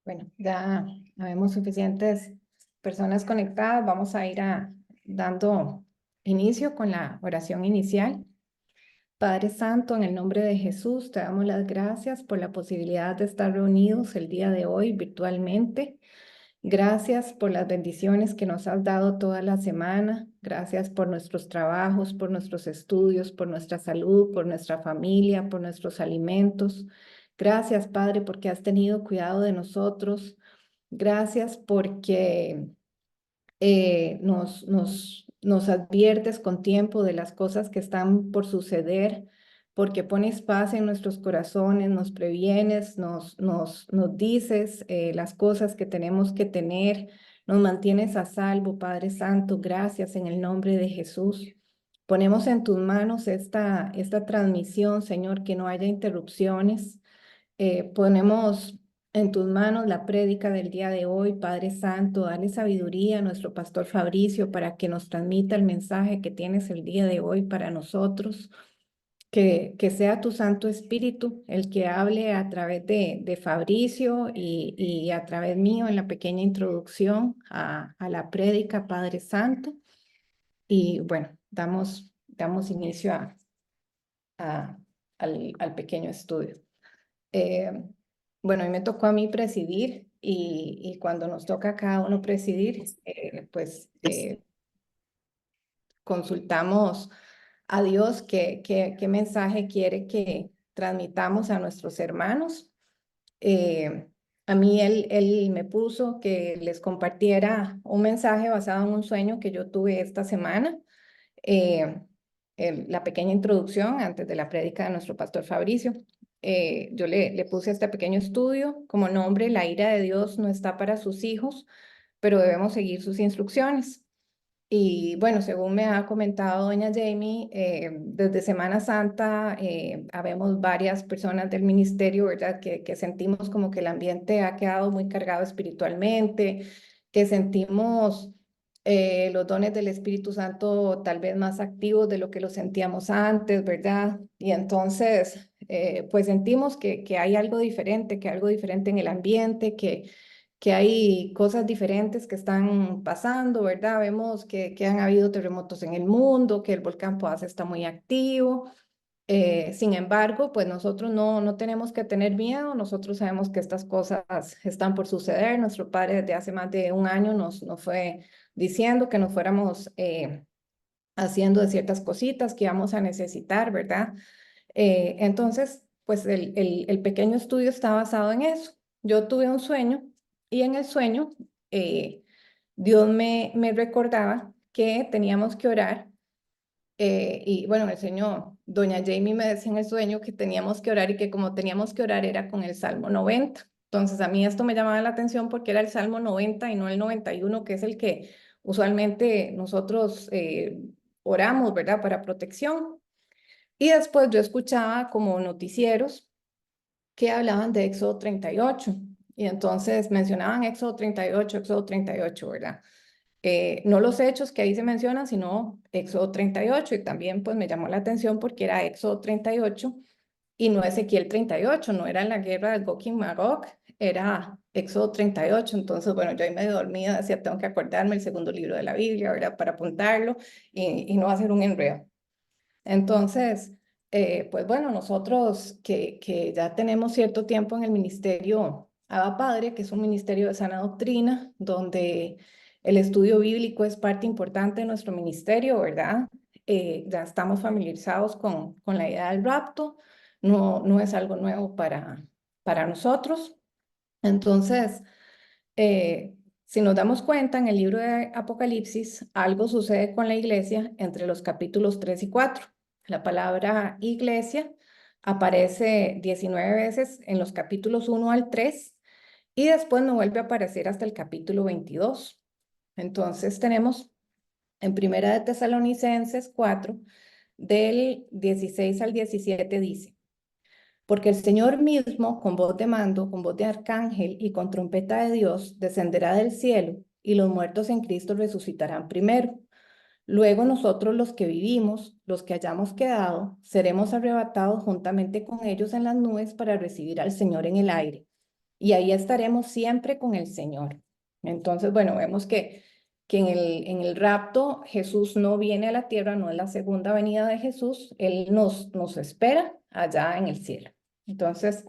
Bueno, ya habemos suficientes personas conectadas. Vamos a ir dando inicio con la oración inicial. Padre Santo, en el nombre de Jesús, te damos las gracias por la posibilidad de estar reunidos el día de hoy virtualmente. Gracias por las bendiciones que nos has dado toda la semana. Gracias por nuestros trabajos, por nuestros estudios, por nuestra salud, por nuestra familia, por nuestros alimentos. Gracias, Padre, porque has tenido cuidado de nosotros. Gracias porque nos adviertes con tiempo de las cosas que están por suceder, porque pones paz en nuestros corazones, nos previenes, nos dices las cosas que tenemos que tener, nos mantienes a salvo, Padre Santo. Gracias en el nombre de Jesús. Ponemos en tus manos esta transmisión, Señor, que no haya interrupciones. Ponemos en tus manos la prédica del día de hoy, Padre Santo. Dale sabiduría a nuestro pastor Fabricio para que nos transmita el mensaje que tienes el día de hoy para nosotros. Que sea tu Santo Espíritu el que hable a través de Fabricio y a través mío en la pequeña introducción a la prédica, Padre Santo. Y bueno, damos inicio al pequeño estudio. Eh, bueno, hoy me tocó a mí presidir y cuando nos toca a cada uno presidir, consultamos a Dios qué mensaje quiere que transmitamos a nuestros hermanos. Eh, a mí él me puso que les compartiera un mensaje basado en un sueño que yo tuve esta semana. eh, la pequeña introducción antes de la prédica de nuestro pastor Fabricio. Yo le puse a este pequeño estudio como nombre: La ira de Dios no está para sus hijos, pero debemos seguir sus instrucciones. Y bueno, según me ha comentado doña Jamie, desde Semana Santa habemos varias personas del ministerio, ¿verdad? Que sentimos como que el ambiente ha quedado muy cargado espiritualmente, que sentimos los dones del Espíritu Santo tal vez más activos de lo que los sentíamos antes, ¿verdad? Y entonces, pues sentimos que hay algo diferente, que algo diferente en el ambiente, que hay cosas diferentes que están pasando, ¿verdad? Vemos que han habido terremotos en el mundo, que el volcán Poás está muy activo. Sin embargo, pues nosotros no tenemos que tener miedo. Nosotros sabemos que estas cosas están por suceder. Nuestro padre desde hace más de un año nos fue diciendo que nos fuéramos haciendo de ciertas cositas que íbamos a necesitar, ¿verdad? Entonces, pues el pequeño estudio está basado en eso. Yo tuve un sueño y en el sueño Dios me recordaba que teníamos que orar. Y bueno, el Señor, doña Jamie me decía en el sueño que teníamos que orar y que como teníamos que orar era con el Salmo 90. Entonces a mí esto me llamaba la atención porque era el Salmo 90 y no el 91, que es el que usualmente nosotros oramos, ¿verdad? Para protección. Y después yo escuchaba como noticieros que hablaban de Éxodo 38. Y entonces mencionaban Éxodo 38, ¿verdad? No los hechos que ahí se mencionan, sino Éxodo 38. Y también pues me llamó la atención porque era Éxodo 38 y no Ezequiel 38, no era la guerra de Gog y Magog, era Éxodo 38. Entonces, bueno, yo ahí medio dormida decía, tengo que acordarme el segundo libro de la Biblia, ¿verdad? Para apuntarlo y no hacer un enredo. Entonces, pues bueno, nosotros que ya tenemos cierto tiempo en el ministerio Abba Padre, que es un ministerio de sana doctrina, donde el estudio bíblico es parte importante de nuestro ministerio, ¿verdad? Ya estamos familiarizados con la idea del rapto, no es algo nuevo para nosotros. Entonces, si nos damos cuenta, en el libro de Apocalipsis, algo sucede con la iglesia entre los capítulos 3 y 4. La palabra iglesia Aparece 19 veces en los capítulos 1 al 3 y después no vuelve a aparecer hasta el capítulo 22. Entonces tenemos en Primera de Tesalonicenses 4, del 16 al 17 dice, porque el Señor mismo, con voz de mando, con voz de arcángel y con trompeta de Dios, descenderá del cielo, y los muertos en Cristo resucitarán primero. Luego nosotros los que vivimos, los que hayamos quedado, seremos arrebatados juntamente con ellos en las nubes para recibir al Señor en el aire. Y ahí estaremos siempre con el Señor. Entonces, bueno, vemos que en el rapto Jesús no viene a la tierra, no es la segunda venida de Jesús, Él nos espera allá en el cielo. Entonces,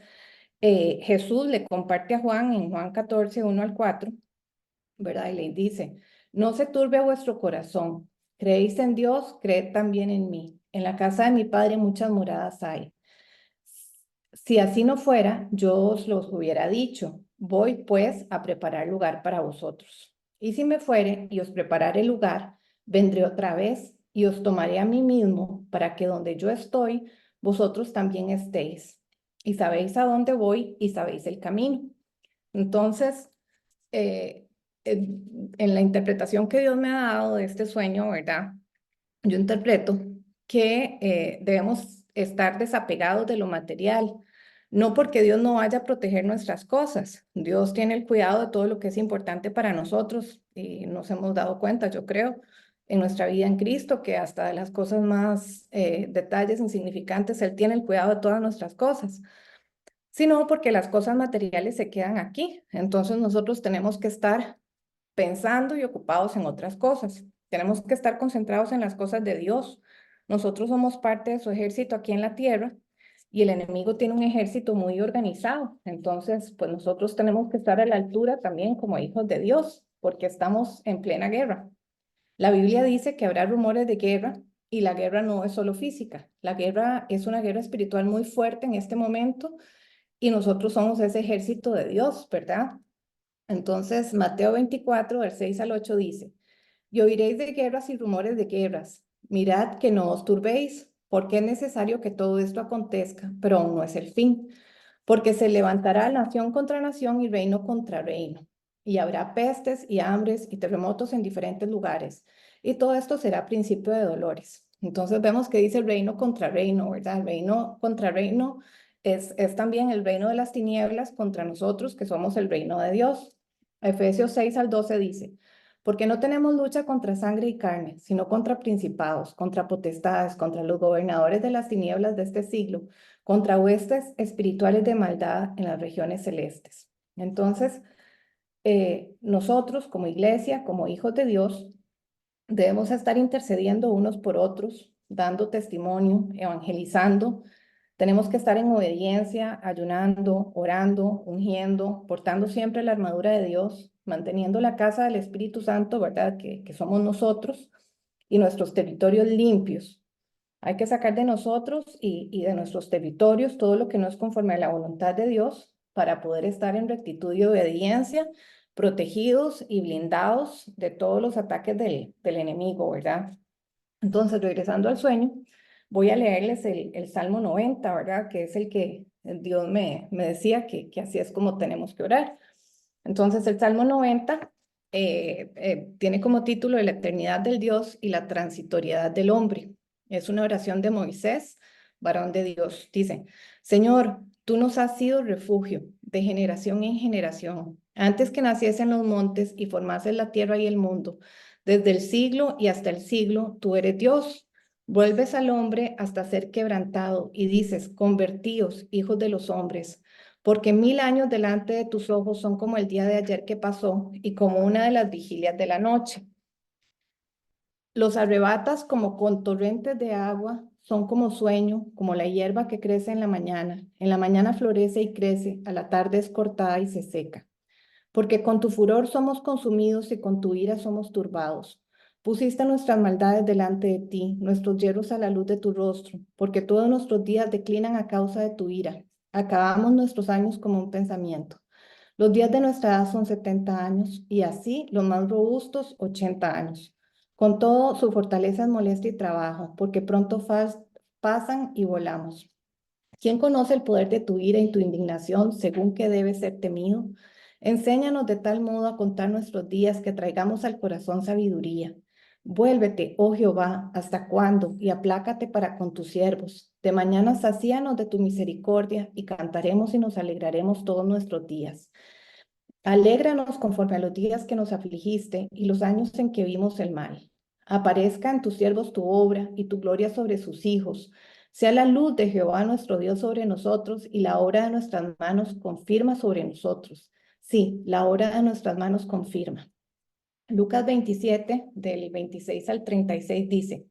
Jesús le comparte a Juan en Juan 14, 1 al 4, ¿verdad? Y le dice, no se turbe vuestro corazón, creéis en Dios, creed también en mí. En la casa de mi Padre muchas moradas hay. Si así no fuera, yo os los hubiera dicho, voy pues a preparar lugar para vosotros. Y si me fuere y os prepararé lugar, vendré otra vez y os tomaré a mí mismo, para que donde yo estoy, vosotros también estéis. Y sabéis a dónde voy y sabéis el camino. Entonces, eh, en la interpretación que Dios me ha dado de este sueño, ¿verdad? Yo interpreto que debemos estar desapegados de lo material, no porque Dios no vaya a proteger nuestras cosas. Dios tiene el cuidado de todo lo que es importante para nosotros y nos hemos dado cuenta, yo creo, en nuestra vida en Cristo, que hasta de las cosas más detalles insignificantes, Él tiene el cuidado de todas nuestras cosas, sino porque las cosas materiales se quedan aquí. Entonces nosotros tenemos que estar pensando y ocupados en otras cosas. Tenemos que estar concentrados en las cosas de Dios. Nosotros somos parte de su ejército aquí en la tierra y el enemigo tiene un ejército muy organizado. Entonces, pues nosotros tenemos que estar a la altura también como hijos de Dios, porque estamos en plena guerra. La Biblia dice que habrá rumores de guerra y la guerra no es solo física. La guerra es una guerra espiritual muy fuerte en este momento y nosotros somos ese ejército de Dios, ¿verdad? Entonces, Mateo 24, del 6 al 8 dice, y oiréis de guerras y rumores de guerras. Mirad que no os turbéis, porque es necesario que todo esto acontezca, pero aún no es el fin. Porque se levantará nación contra nación y reino contra reino. Y habrá pestes y hambres y terremotos en diferentes lugares. Y todo esto será principio de dolores. Entonces vemos que dice reino contra reino, ¿verdad? Reino contra reino es también el reino de las tinieblas contra nosotros, que somos el reino de Dios. Efesios 6 al 12 dice, porque no tenemos lucha contra sangre y carne, sino contra principados, contra potestades, contra los gobernadores de las tinieblas de este siglo, contra huestes espirituales de maldad en las regiones celestes. Entonces, nosotros como iglesia, como hijos de Dios, debemos estar intercediendo unos por otros, dando testimonio, evangelizando. Tenemos que estar en obediencia, ayunando, orando, ungiendo, portando siempre la armadura de Dios, manteniendo la casa del Espíritu Santo, ¿verdad? Que somos nosotros y nuestros territorios limpios. Hay que sacar de nosotros y de nuestros territorios todo lo que no es conforme a la voluntad de Dios para poder estar en rectitud y obediencia, protegidos y blindados de todos los ataques del enemigo, ¿verdad? Entonces, regresando al sueño, voy a leerles el Salmo 90, ¿verdad? Que es el que Dios me decía que así es como tenemos que orar. Entonces, el Salmo 90 tiene como título la eternidad del Dios y la transitoriedad del hombre. Es una oración de Moisés, varón de Dios. Dice, Señor, tú nos has sido refugio de generación en generación, antes que naciesen los montes y formases la tierra y el mundo. Desde el siglo y hasta el siglo, tú eres Dios. Vuelves al hombre hasta ser quebrantado y dices, convertíos, hijos de los hombres, porque 1000 años delante de tus ojos son como el día de ayer que pasó y como una de las vigilias de la noche. Los arrebatas como con torrentes de agua, son como sueño, como la hierba que crece en la mañana. En la mañana florece y crece, a la tarde es cortada y se seca. Porque con tu furor somos consumidos y con tu ira somos turbados. Pusiste nuestras maldades delante de ti, nuestros yerros a la luz de tu rostro, porque todos nuestros días declinan a causa de tu ira. Acabamos nuestros años como un pensamiento. Los días de nuestra edad son 70 años y así los más robustos 80 años. Con todo, su fortaleza es molestia y trabajo, porque pronto pasan y volamos. ¿Quién conoce el poder de tu ira y tu indignación según que debe ser temido? Enséñanos de tal modo a contar nuestros días que traigamos al corazón sabiduría. Vuélvete, oh Jehová, ¿hasta cuándo? Y aplácate para con tus siervos. De mañana sacíanos de tu misericordia y cantaremos y nos alegraremos todos nuestros días. Alégranos conforme a los días que nos afligiste y los años en que vimos el mal. Aparezca en tus siervos tu obra y tu gloria sobre sus hijos. Sea la luz de Jehová nuestro Dios sobre nosotros y la obra de nuestras manos confirma sobre nosotros. Sí, la obra de nuestras manos confirma. Lucas 27, del 26 al 36 dice,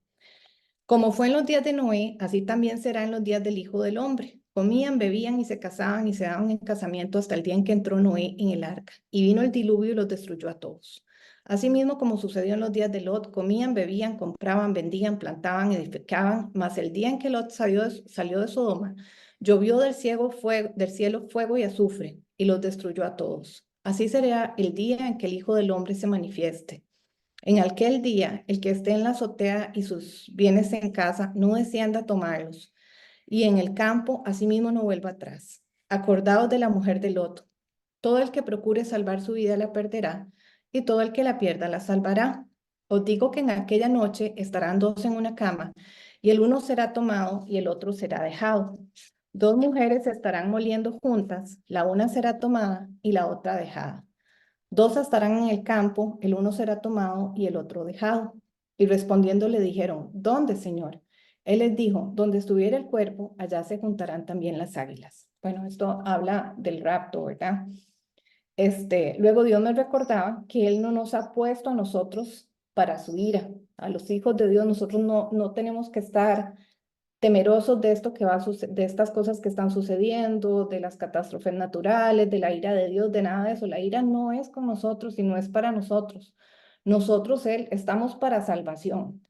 como fue en los días de Noé, así también será en los días del Hijo del Hombre. Comían, bebían y se casaban y se daban en casamiento hasta el día en que entró Noé en el arca. Y vino el diluvio y los destruyó a todos. Asimismo, como sucedió en los días de Lot, comían, bebían, compraban, vendían, plantaban, edificaban. Mas el día en que Lot salió de Sodoma, llovió del cielo fuego y azufre, y los destruyó a todos. Así será el día en que el Hijo del Hombre se manifieste. En aquel día, el que esté en la azotea y sus bienes en casa, no descienda a tomarlos, y en el campo, asimismo, no vuelva atrás. Acordaos de la mujer de Lot. Todo el que procure salvar su vida la perderá, y todo el que la pierda la salvará. Os digo que en aquella noche estarán dos en una cama, y el uno será tomado y el otro será dejado. Dos mujeres estarán moliendo juntas, la una será tomada y la otra dejada. Dos estarán en el campo, el uno será tomado y el otro dejado. Y respondiendo le dijeron, ¿dónde, Señor? Él les dijo, donde estuviera el cuerpo, allá se juntarán también las águilas. Bueno, esto habla del rapto, ¿verdad? Luego Dios me recordaba que Él no nos ha puesto a nosotros para su ira. A los hijos de Dios, nosotros no tenemos que estar temerosos de esto que de estas cosas que están sucediendo, de las catástrofes naturales, de la ira de Dios, de nada de eso. La ira no es con nosotros y no es para nosotros. Nosotros, estamos para salvación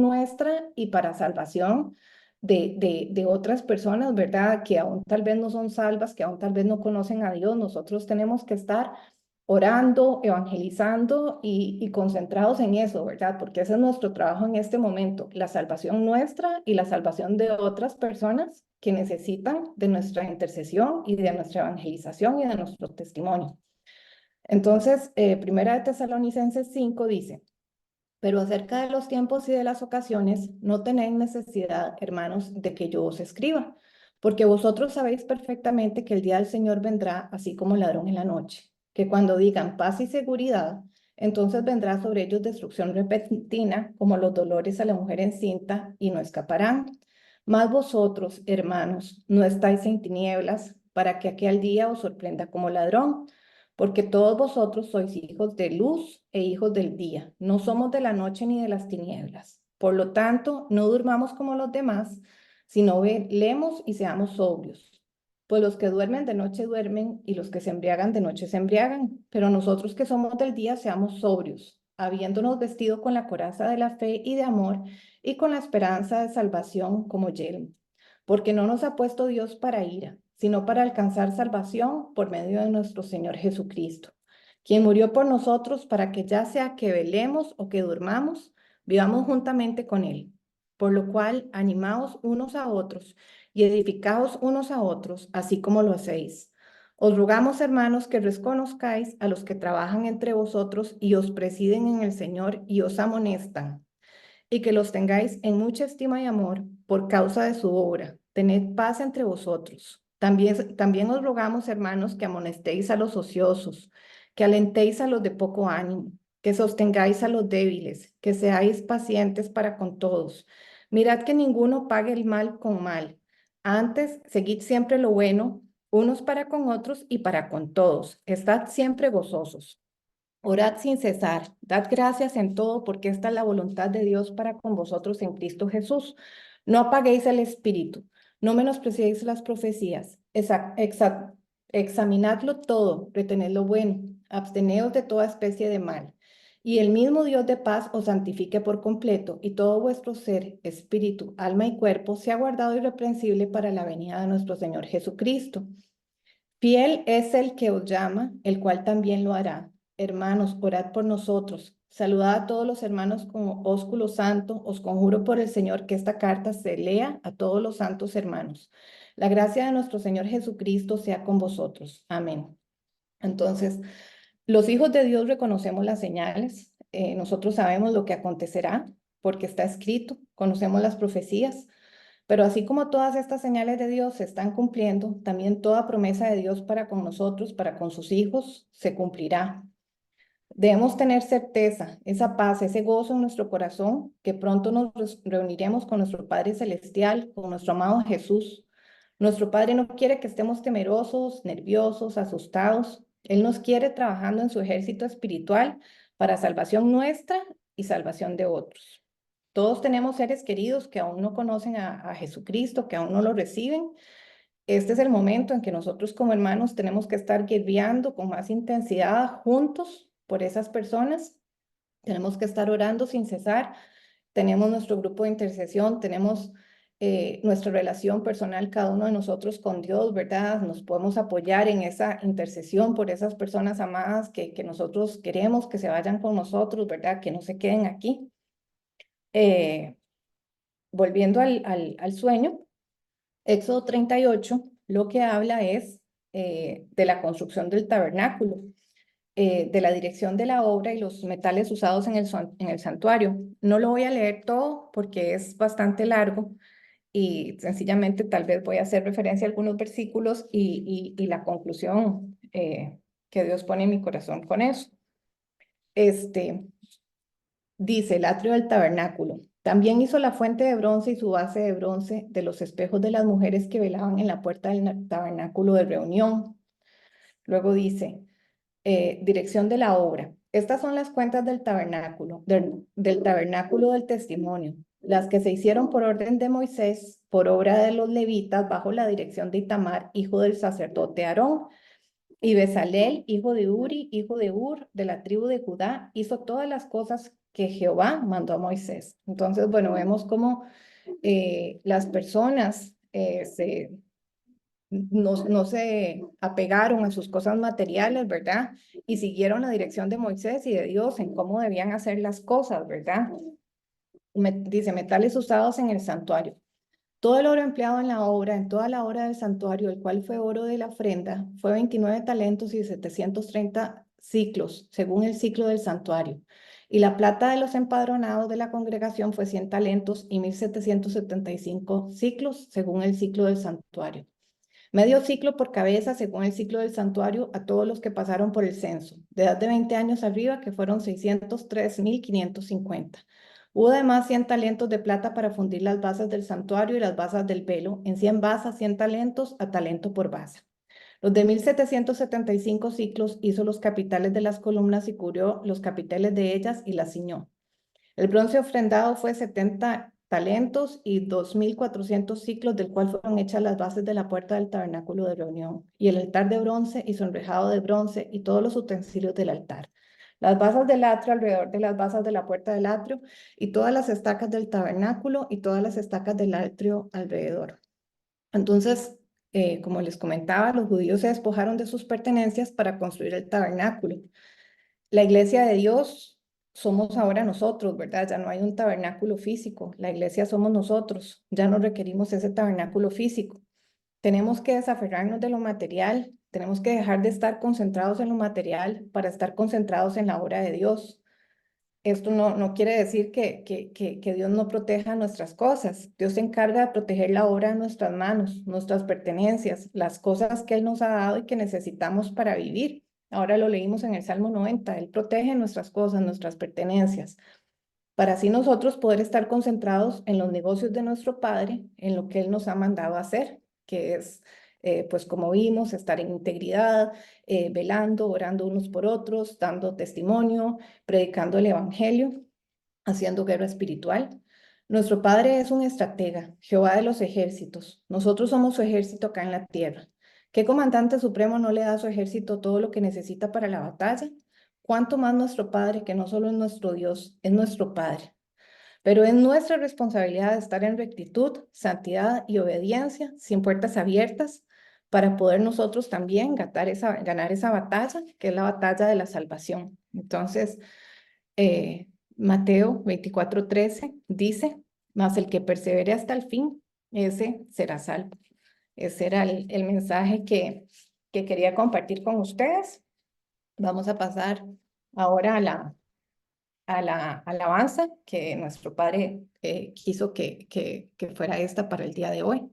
nuestra y para salvación de otras personas, ¿verdad? Que aún tal vez no son salvas, que aún tal vez no conocen a Dios. Nosotros tenemos que estar orando, evangelizando y concentrados en eso, ¿verdad? Porque ese es nuestro trabajo en este momento, la salvación nuestra y la salvación de otras personas que necesitan de nuestra intercesión y de nuestra evangelización y de nuestro testimonio. Entonces, Primera de Tesalonicenses 5 dice, pero acerca de los tiempos y de las ocasiones, no tenéis necesidad, hermanos, de que yo os escriba, porque vosotros sabéis perfectamente que el día del Señor vendrá así como ladrón en la noche, que cuando digan paz y seguridad, entonces vendrá sobre ellos destrucción repentina, como los dolores a la mujer encinta, y no escaparán. Mas vosotros, hermanos, no estáis en tinieblas, para que aquel día os sorprenda como ladrón, porque todos vosotros sois hijos de luz e hijos del día. No somos de la noche ni de las tinieblas. Por lo tanto, no durmamos como los demás, sino velemos y seamos sobrios. Pues los que duermen de noche duermen y los que se embriagan de noche se embriagan. Pero nosotros que somos del día seamos sobrios, habiéndonos vestido con la coraza de la fe y de amor y con la esperanza de salvación como yelmo. Porque no nos ha puesto Dios para ira, sino para alcanzar salvación por medio de nuestro Señor Jesucristo, quien murió por nosotros para que ya sea que velemos o que durmamos, vivamos juntamente con Él. Por lo cual, animaos unos a otros y edificaos unos a otros, así como lo hacéis. Os rogamos, hermanos, que reconozcáis a los que trabajan entre vosotros y os presiden en el Señor y os amonestan, y que los tengáis en mucha estima y amor por causa de su obra. Tened paz entre vosotros. También os rogamos, hermanos, que amonestéis a los ociosos, que alentéis a los de poco ánimo, que sostengáis a los débiles, que seáis pacientes para con todos. Mirad que ninguno pague el mal con mal. Antes, seguid siempre lo bueno, unos para con otros y para con todos. Estad siempre gozosos. Orad sin cesar, dad gracias en todo, porque esta es la voluntad de Dios para con vosotros en Cristo Jesús. No apaguéis el espíritu, no menospreciéis las profecías, examinadlo todo, retened lo bueno, absteneos de toda especie de mal. Y el mismo Dios de paz os santifique por completo, y todo vuestro ser, espíritu, alma y cuerpo sea guardado irreprensible para la venida de nuestro Señor Jesucristo. Fiel es el que os llama, el cual también lo hará. Hermanos, orad por nosotros. Saludad a todos los hermanos con ósculo santo. Os conjuro por el Señor que esta carta se lea a todos los santos hermanos. La gracia de nuestro Señor Jesucristo sea con vosotros. Amén. Entonces, los hijos de Dios reconocemos las señales, nosotros sabemos lo que acontecerá porque está escrito, conocemos las profecías, pero así como todas estas señales de Dios se están cumpliendo, también toda promesa de Dios para con nosotros, para con sus hijos, se cumplirá. Debemos tener certeza, esa paz, ese gozo en nuestro corazón, que pronto nos reuniremos con nuestro Padre Celestial, con nuestro amado Jesús. Nuestro Padre no quiere que estemos temerosos, nerviosos, asustados. Él nos quiere trabajando en su ejército espiritual para salvación nuestra y salvación de otros. Todos tenemos seres queridos que aún no conocen a Jesucristo, que aún no lo reciben. Este es el momento en que nosotros como hermanos tenemos que estar guerreando con más intensidad juntos por esas personas. Tenemos que estar orando sin cesar. Tenemos nuestro grupo de intercesión, tenemos nuestra relación personal, cada uno de nosotros con Dios, ¿verdad? Nos podemos apoyar en esa intercesión por esas personas amadas que nosotros queremos que se vayan con nosotros, ¿verdad? Que no se queden aquí. Eh, Volviendo al sueño, Éxodo 38 lo que habla es de la construcción del tabernáculo, de la dirección de la obra y los metales usados en el santuario. No lo voy a leer todo porque es bastante largo y sencillamente tal vez voy a hacer referencia a algunos versículos y la conclusión que Dios pone en mi corazón con eso. Dice el atrio del tabernáculo. También hizo la fuente de bronce y su base de bronce de los espejos de las mujeres que velaban en la puerta del tabernáculo de reunión. Luego dice, dirección de la obra. Estas son las cuentas del tabernáculo, del tabernáculo del testimonio, las que se hicieron por orden de Moisés, por obra de los levitas, bajo la dirección de Itamar, hijo del sacerdote Aarón, y Bezalel, hijo de Uri, hijo de Ur, de la tribu de Judá, hizo todas las cosas que Jehová mandó a Moisés. Entonces, bueno, vemos cómo las personas no se apegaron a sus cosas materiales, ¿verdad? Y siguieron la dirección de Moisés y de Dios en cómo debían hacer las cosas, ¿verdad? Dice, metales usados en el santuario. Todo el oro empleado en la obra, en toda la obra del santuario, el cual fue oro de la ofrenda, fue 29 talentos y 730 ciclos, según el ciclo del santuario. Y la plata de los empadronados de la congregación fue 100 talentos y 1775 ciclos, según el ciclo del santuario. Medio ciclo por cabeza, según el ciclo del santuario, a todos los que pasaron por el censo, de edad de 20 años arriba, que fueron 603.550. Hubo además 100 talentos de plata para fundir las basas del santuario y las basas del velo, en 100 basas, 100 talentos a talento por basa. Los de 1775 ciclos hizo los capiteles de las columnas y cubrió los capiteles de ellas y las ciñó. El bronce ofrendado fue 70 talentos y 2.400 ciclos, del cual fueron hechas las bases de la puerta del tabernáculo de reunión, y el altar de bronce y su enrejado de bronce y todos los utensilios del altar. Las basas del atrio alrededor de las basas de la puerta del atrio y todas las estacas del tabernáculo y todas las estacas del atrio alrededor. Entonces, como les comentaba, los judíos se despojaron de sus pertenencias para construir el tabernáculo. La iglesia de Dios somos ahora nosotros, ¿verdad? Ya no hay un tabernáculo físico. La iglesia somos nosotros. Ya no requerimos ese tabernáculo físico. Tenemos que desaferrarnos de lo material. Tenemos que dejar de estar concentrados en lo material para estar concentrados en la obra de Dios. Esto no quiere decir que Dios no proteja nuestras cosas. Dios se encarga de proteger la obra de nuestras manos, nuestras pertenencias, las cosas que Él nos ha dado y que necesitamos para vivir. Ahora lo leímos en el Salmo 90. Él protege nuestras cosas, nuestras pertenencias, para así nosotros poder estar concentrados en los negocios de nuestro Padre, en lo que Él nos ha mandado a hacer, que es, pues como vimos, estar en integridad, velando, orando unos por otros, dando testimonio, predicando el Evangelio, haciendo guerra espiritual. Nuestro Padre es un estratega, Jehová de los ejércitos. Nosotros somos su ejército acá en la tierra. ¿Qué comandante supremo no le da a su ejército todo lo que necesita para la batalla? ¿Cuánto más nuestro Padre, que no solo es nuestro Dios, es nuestro Padre? Pero es nuestra responsabilidad estar en rectitud, santidad y obediencia, sin puertas abiertas, para poder nosotros también ganar esa batalla, que es la batalla de la salvación. Entonces, Mateo 24:13 dice, mas el que persevere hasta el fin, ese será salvo. Ese era el mensaje que quería compartir con ustedes. Vamos a pasar ahora a la alabanza que nuestro Padre quiso que fuera esta para el día de hoy.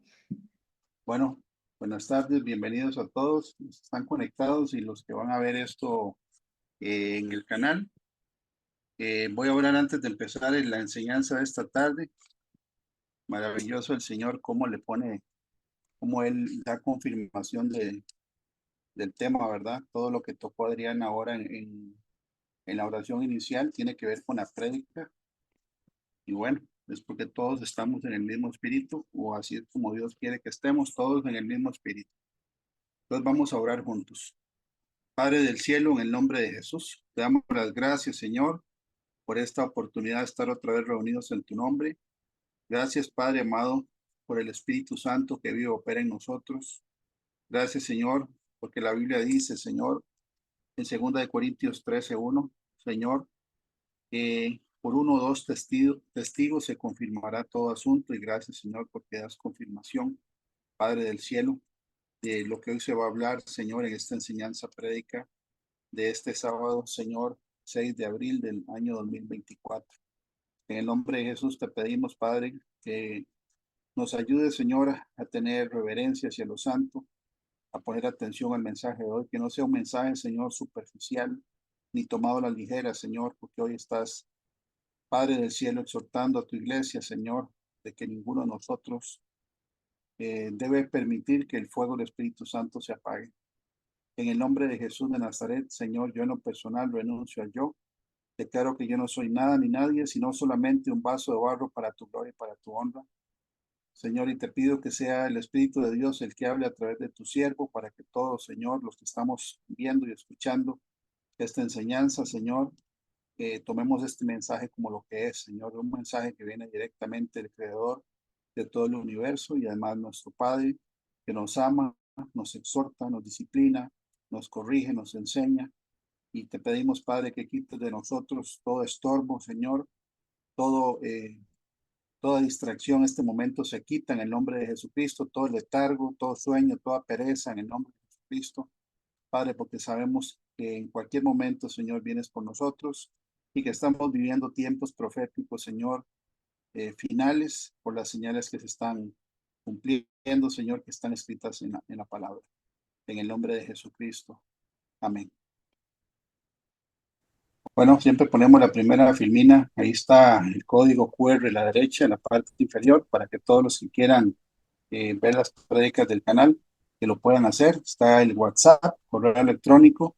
Bueno, buenas tardes, bienvenidos a todos los que están conectados y los que van a ver esto en el canal. Voy a orar antes de empezar en la enseñanza de esta tarde. Maravilloso el Señor, cómo le pone, cómo Él da confirmación del tema, ¿verdad? Todo lo que tocó Adrián ahora en la oración inicial tiene que ver con la prédica. Y bueno, es porque todos estamos en el mismo espíritu, o así es como Dios quiere que estemos todos en el mismo espíritu. Entonces vamos a orar juntos. Padre del cielo, en el nombre de Jesús, te damos las gracias, Señor, por esta oportunidad de estar otra vez reunidos en tu nombre. Gracias, Padre amado, por el Espíritu Santo que vive y opera en nosotros. Gracias, Señor, porque la Biblia dice, Señor, en 2 Corintios 13:1, Señor, por uno o dos testigos se confirmará todo asunto. Y gracias, Señor, porque das confirmación, Padre del cielo, de lo que hoy se va a hablar, Señor, en esta enseñanza prédica de este sábado, Señor, 6 de abril del año 2024. En el nombre de Jesús te pedimos, Padre, que nos ayude, Señor, a tener reverencia hacia lo santo, a poner atención al mensaje de hoy, que no sea un mensaje, Señor, superficial, ni tomado a la ligera, Señor, porque hoy estás, Padre del cielo, exhortando a tu iglesia, Señor, de que ninguno de nosotros debe permitir que el fuego del Espíritu Santo se apague. En el nombre de Jesús de Nazaret, Señor, yo en lo personal renuncio al yo. Declaro que yo no soy nada ni nadie, sino solamente un vaso de barro para tu gloria y para tu honra. Señor, y te pido que sea el Espíritu de Dios el que hable a través de tu siervo, para que todos, Señor, los que estamos viendo y escuchando esta enseñanza, Señor, tomemos este mensaje como lo que es, Señor, un mensaje que viene directamente del Creador de todo el universo y además nuestro Padre, que nos ama, nos exhorta, nos disciplina, nos corrige, nos enseña. Y te pedimos, Padre, que quites de nosotros todo estorbo, Señor, todo, toda distracción en este momento se quita en el nombre de Jesucristo, todo letargo, todo sueño, toda pereza en el nombre de Jesucristo, Padre, porque sabemos que en cualquier momento, Señor, vienes por nosotros y que estamos viviendo tiempos proféticos, Señor, finales por las señales que se están cumpliendo, Señor, que están escritas en la palabra. En el nombre de Jesucristo. Amén. Bueno, siempre ponemos la primera filmina, ahí está el código QR a la derecha, en la parte inferior, para que todos los que quieran ver las prédicas del canal, que lo puedan hacer. Está el WhatsApp, correo electrónico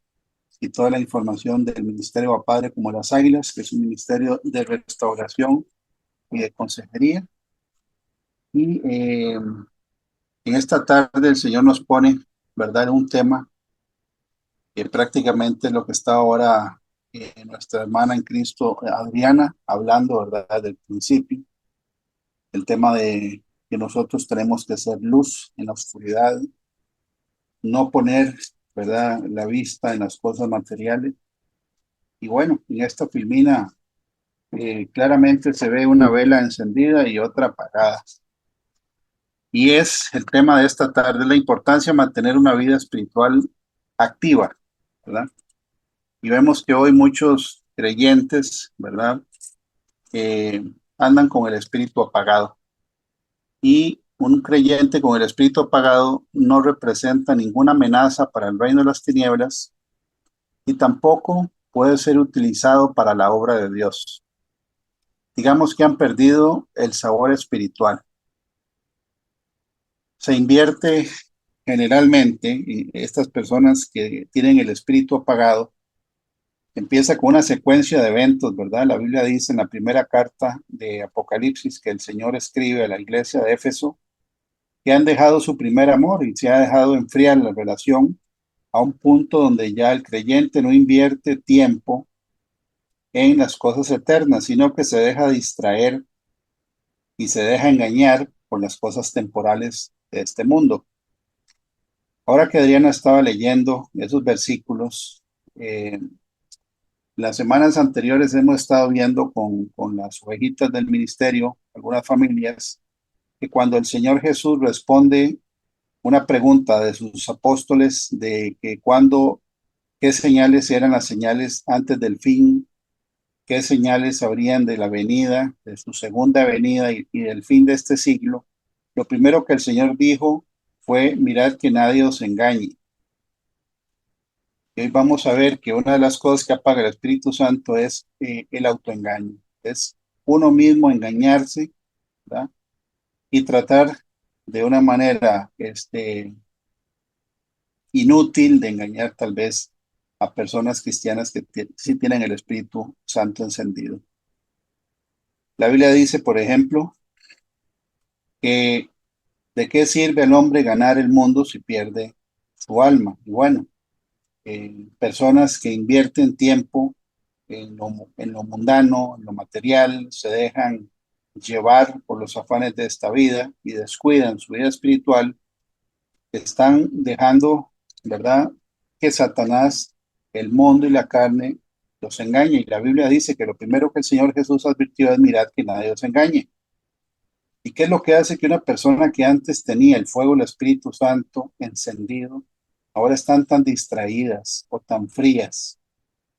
y toda la información del Ministerio a Padre como las Águilas, que es un ministerio de restauración y de consejería. Y en esta tarde el Señor nos pone, ¿verdad?, un tema que prácticamente es lo que está ahora nuestra hermana en Cristo, Adriana, hablando, ¿verdad?, del principio, el tema de que nosotros tenemos que ser luz en la oscuridad, no poner, ¿verdad?, la vista en las cosas materiales. Y bueno, en esta filmina claramente se ve una vela encendida y otra apagada. Y es el tema de esta tarde, la importancia de mantener una vida espiritual activa, ¿verdad? Y vemos que hoy muchos creyentes, ¿verdad?, andan con el espíritu apagado. Y un creyente con el espíritu apagado no representa ninguna amenaza para el reino de las tinieblas y tampoco puede ser utilizado para la obra de Dios. Digamos que han perdido el sabor espiritual. Se invierte generalmente, y estas personas que tienen el espíritu apagado, empieza con una secuencia de eventos, ¿verdad? La Biblia dice en la primera carta de Apocalipsis que el Señor escribe a la iglesia de Éfeso que han dejado su primer amor y se ha dejado enfriar la relación a un punto donde ya el creyente no invierte tiempo en las cosas eternas, sino que se deja distraer y se deja engañar por las cosas temporales de este mundo. Ahora que Adriana estaba leyendo esos versículos, las semanas anteriores hemos estado viendo con las ovejitas del ministerio, algunas familias, que cuando el Señor Jesús responde una pregunta de sus apóstoles de que qué señales eran las señales antes del fin, qué señales habrían de la venida, de su segunda venida y del fin de este siglo. Lo primero que el Señor dijo fue: mirad que nadie os engañe. Y hoy vamos a ver que una de las cosas que apaga el Espíritu Santo es el autoengaño. Es uno mismo engañarse, ¿verdad? Y tratar de una manera inútil de engañar tal vez a personas cristianas que sí tienen el Espíritu Santo encendido. La Biblia dice, por ejemplo, que ¿de qué sirve al hombre ganar el mundo si pierde su alma? Y bueno, personas que invierten tiempo en lo mundano, en lo material, se dejan llevar por los afanes de esta vida y descuidan su vida espiritual, están dejando, ¿verdad?, que Satanás, el mundo y la carne los engañe. Y la Biblia dice que lo primero que el Señor Jesús advirtió es: mirad que nadie os engañe. ¿Y qué es lo que hace que una persona que antes tenía el fuego del Espíritu Santo encendido, ahora están tan distraídas o tan frías,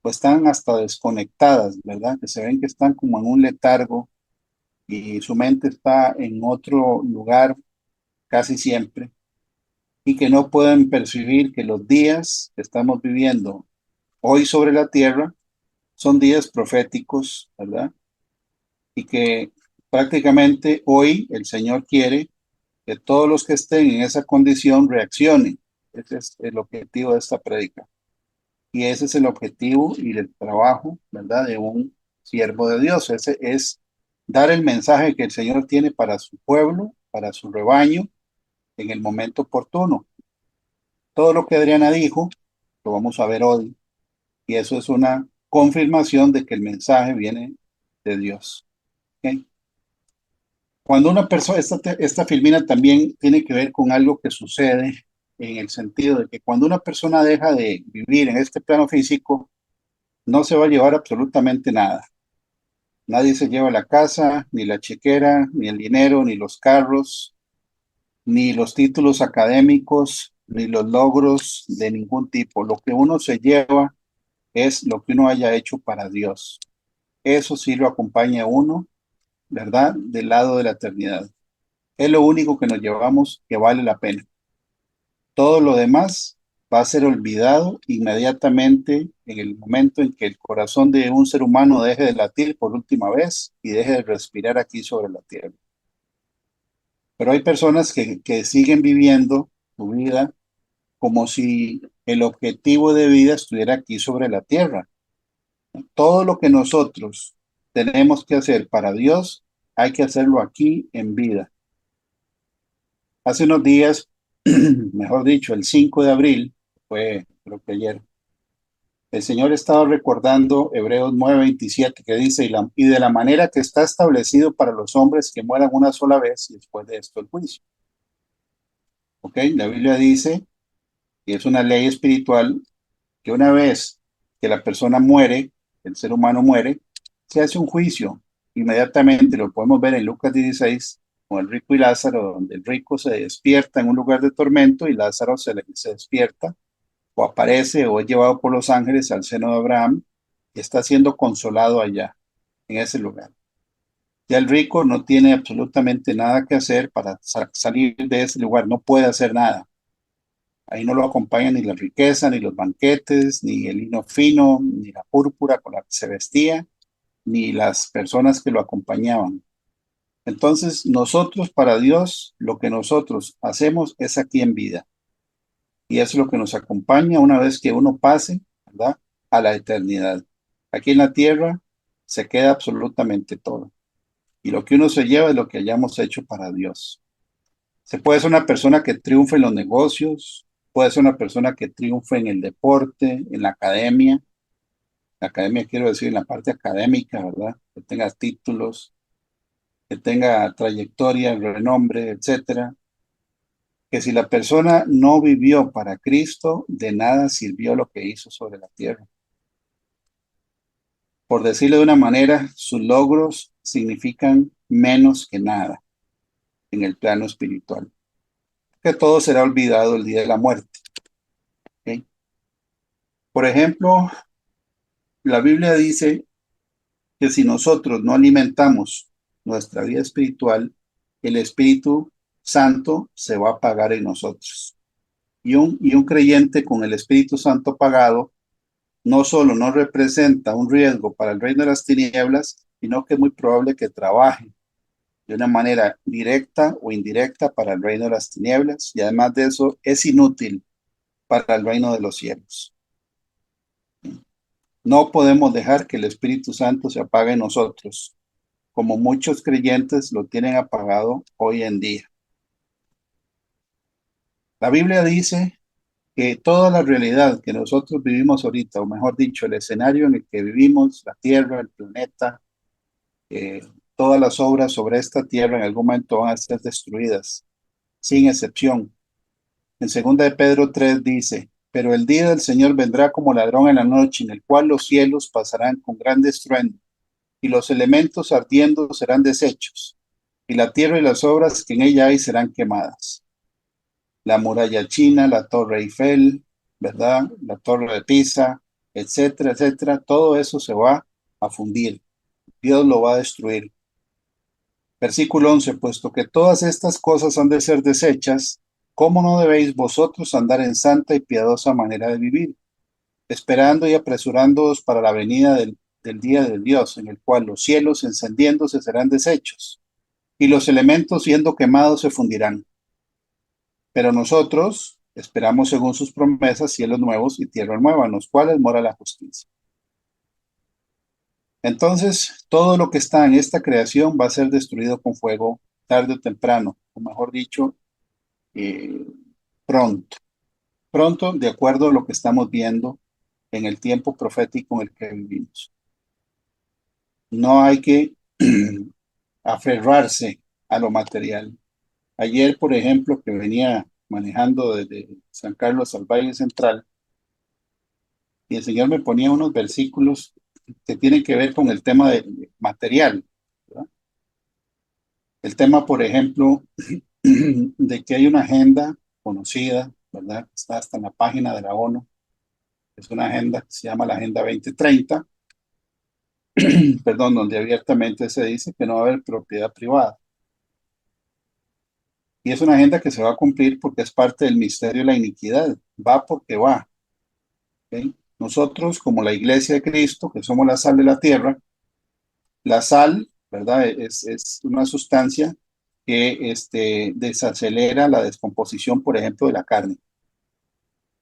o están hasta desconectadas, ¿verdad? Que se ven que están como en un letargo y su mente está en otro lugar casi siempre, y que no pueden percibir que los días que estamos viviendo hoy sobre la tierra son días proféticos, ¿verdad? Y que prácticamente hoy el Señor quiere que todos los que estén en esa condición reaccionen. Ese es el objetivo de esta prédica. Y ese es el objetivo y el trabajo, ¿verdad?, de un siervo de Dios. Ese es dar el mensaje que el Señor tiene para su pueblo, para su rebaño, en el momento oportuno. Todo lo que Adriana dijo, lo vamos a ver hoy. Y eso es una confirmación de que el mensaje viene de Dios. ¿Ok? Cuando una persona, esta filmina también tiene que ver con algo que sucede en el sentido de que cuando una persona deja de vivir en este plano físico, no se va a llevar absolutamente nada. Nadie se lleva la casa, ni la chequera, ni el dinero, ni los carros, ni los títulos académicos, ni los logros de ningún tipo. Lo que uno se lleva es lo que uno haya hecho para Dios. Eso sí lo acompaña a uno, ¿verdad?, del lado de la eternidad. Es lo único que nos llevamos que vale la pena. Todo lo demás va a ser olvidado inmediatamente en el momento en que el corazón de un ser humano deje de latir por última vez y deje de respirar aquí sobre la tierra. Pero hay personas que siguen viviendo su vida como si el objetivo de vida estuviera aquí sobre la tierra. Todo lo que nosotros tenemos que hacer para Dios, hay que hacerlo aquí en vida. Hace unos días, mejor dicho, el 5 de abril, fue creo que ayer, el Señor estaba recordando Hebreos 9:27, que dice: y de la manera que está establecido para los hombres que mueran una sola vez y después de esto el juicio. ¿Ok? La Biblia dice, y es una ley espiritual, que una vez que la persona muere, el ser humano muere, se hace un juicio. Inmediatamente lo podemos ver en Lucas 16, con el rico y Lázaro, donde el rico se despierta en un lugar de tormento y Lázaro se despierta o aparece o es llevado por los ángeles al seno de Abraham y está siendo consolado allá, en ese lugar. Ya el rico no tiene absolutamente nada que hacer para salir de ese lugar, no puede hacer nada. Ahí no lo acompañan ni la riqueza, ni los banquetes, ni el lino fino, ni la púrpura con la que se vestía, ni las personas que lo acompañaban. Entonces, nosotros para Dios, lo que nosotros hacemos es aquí en vida. Y eso es lo que nos acompaña una vez que uno pase, ¿verdad?, a la eternidad. Aquí en la tierra se queda absolutamente todo. Y lo que uno se lleva es lo que hayamos hecho para Dios. Se puede ser una persona que triunfe en los negocios, puede ser una persona que triunfe en el deporte, en la academia. La academia quiero decir en la parte académica, ¿verdad? Que tenga títulos, que tenga trayectoria, renombre, etcétera. Que si la persona no vivió para Cristo, de nada sirvió lo que hizo sobre la tierra. Por decirlo de una manera, sus logros significan menos que nada en el plano espiritual. que todo será olvidado el día de la muerte. ¿Ok? Por ejemplo, la Biblia dice que si nosotros no alimentamos nuestra vida espiritual, el Espíritu Santo se va a apagar en nosotros. Y un creyente con el Espíritu Santo apagado no solo no representa un riesgo para el reino de las tinieblas, sino que es muy probable que trabaje de una manera directa o indirecta para el reino de las tinieblas, y además de eso es inútil para el reino de los cielos. No podemos dejar que el Espíritu Santo se apague en nosotros, como muchos creyentes lo tienen apagado hoy en día. La Biblia dice que toda la realidad que nosotros vivimos ahorita, o mejor dicho, el escenario en el que vivimos, la Tierra, el planeta, eh, todas las obras sobre esta Tierra en algún momento van a ser destruidas, sin excepción. En 2 de Pedro 3 dice, pero el día del Señor vendrá como ladrón en la noche, en el cual los cielos pasarán con gran estruendo, y los elementos ardiendo serán deshechos, y la tierra y las obras que en ella hay serán quemadas. La muralla china, la Torre Eiffel, ¿verdad? La Torre de Pisa, etcétera, etcétera, todo eso se va a fundir. Dios lo va a destruir. Versículo 11, puesto que todas estas cosas han de ser deshechas, ¿cómo no debéis vosotros andar en santa y piadosa manera de vivir, esperando y apresurándoos para la venida del día de Dios, en el cual los cielos encendiéndose serán deshechos, y los elementos siendo quemados se fundirán? Pero nosotros esperamos según sus promesas cielos nuevos y tierra nueva, en los cuales mora la justicia. Entonces, todo lo que está en esta creación va a ser destruido con fuego tarde o temprano, o mejor dicho, eh, pronto. Pronto, de acuerdo a lo que estamos viendo en el tiempo profético en el que vivimos. No hay que aferrarse a lo material. Ayer, por ejemplo, que venía manejando desde San Carlos al Valle Central, y el Señor me ponía unos versículos que tienen que ver con el tema de material, ¿verdad? El tema, por ejemplo, de que hay una agenda conocida, ¿verdad? Está hasta en la página de la ONU. Es una agenda que se llama la Agenda 2030, perdón, donde abiertamente se dice que no va a haber propiedad privada. Y es una agenda que se va a cumplir porque es parte del misterio de la iniquidad. Va porque va. ¿Ok? Nosotros, como la Iglesia de Cristo, que somos la sal de la tierra, la sal, ¿verdad? Es una sustancia que desacelera la descomposición, por ejemplo, de la carne.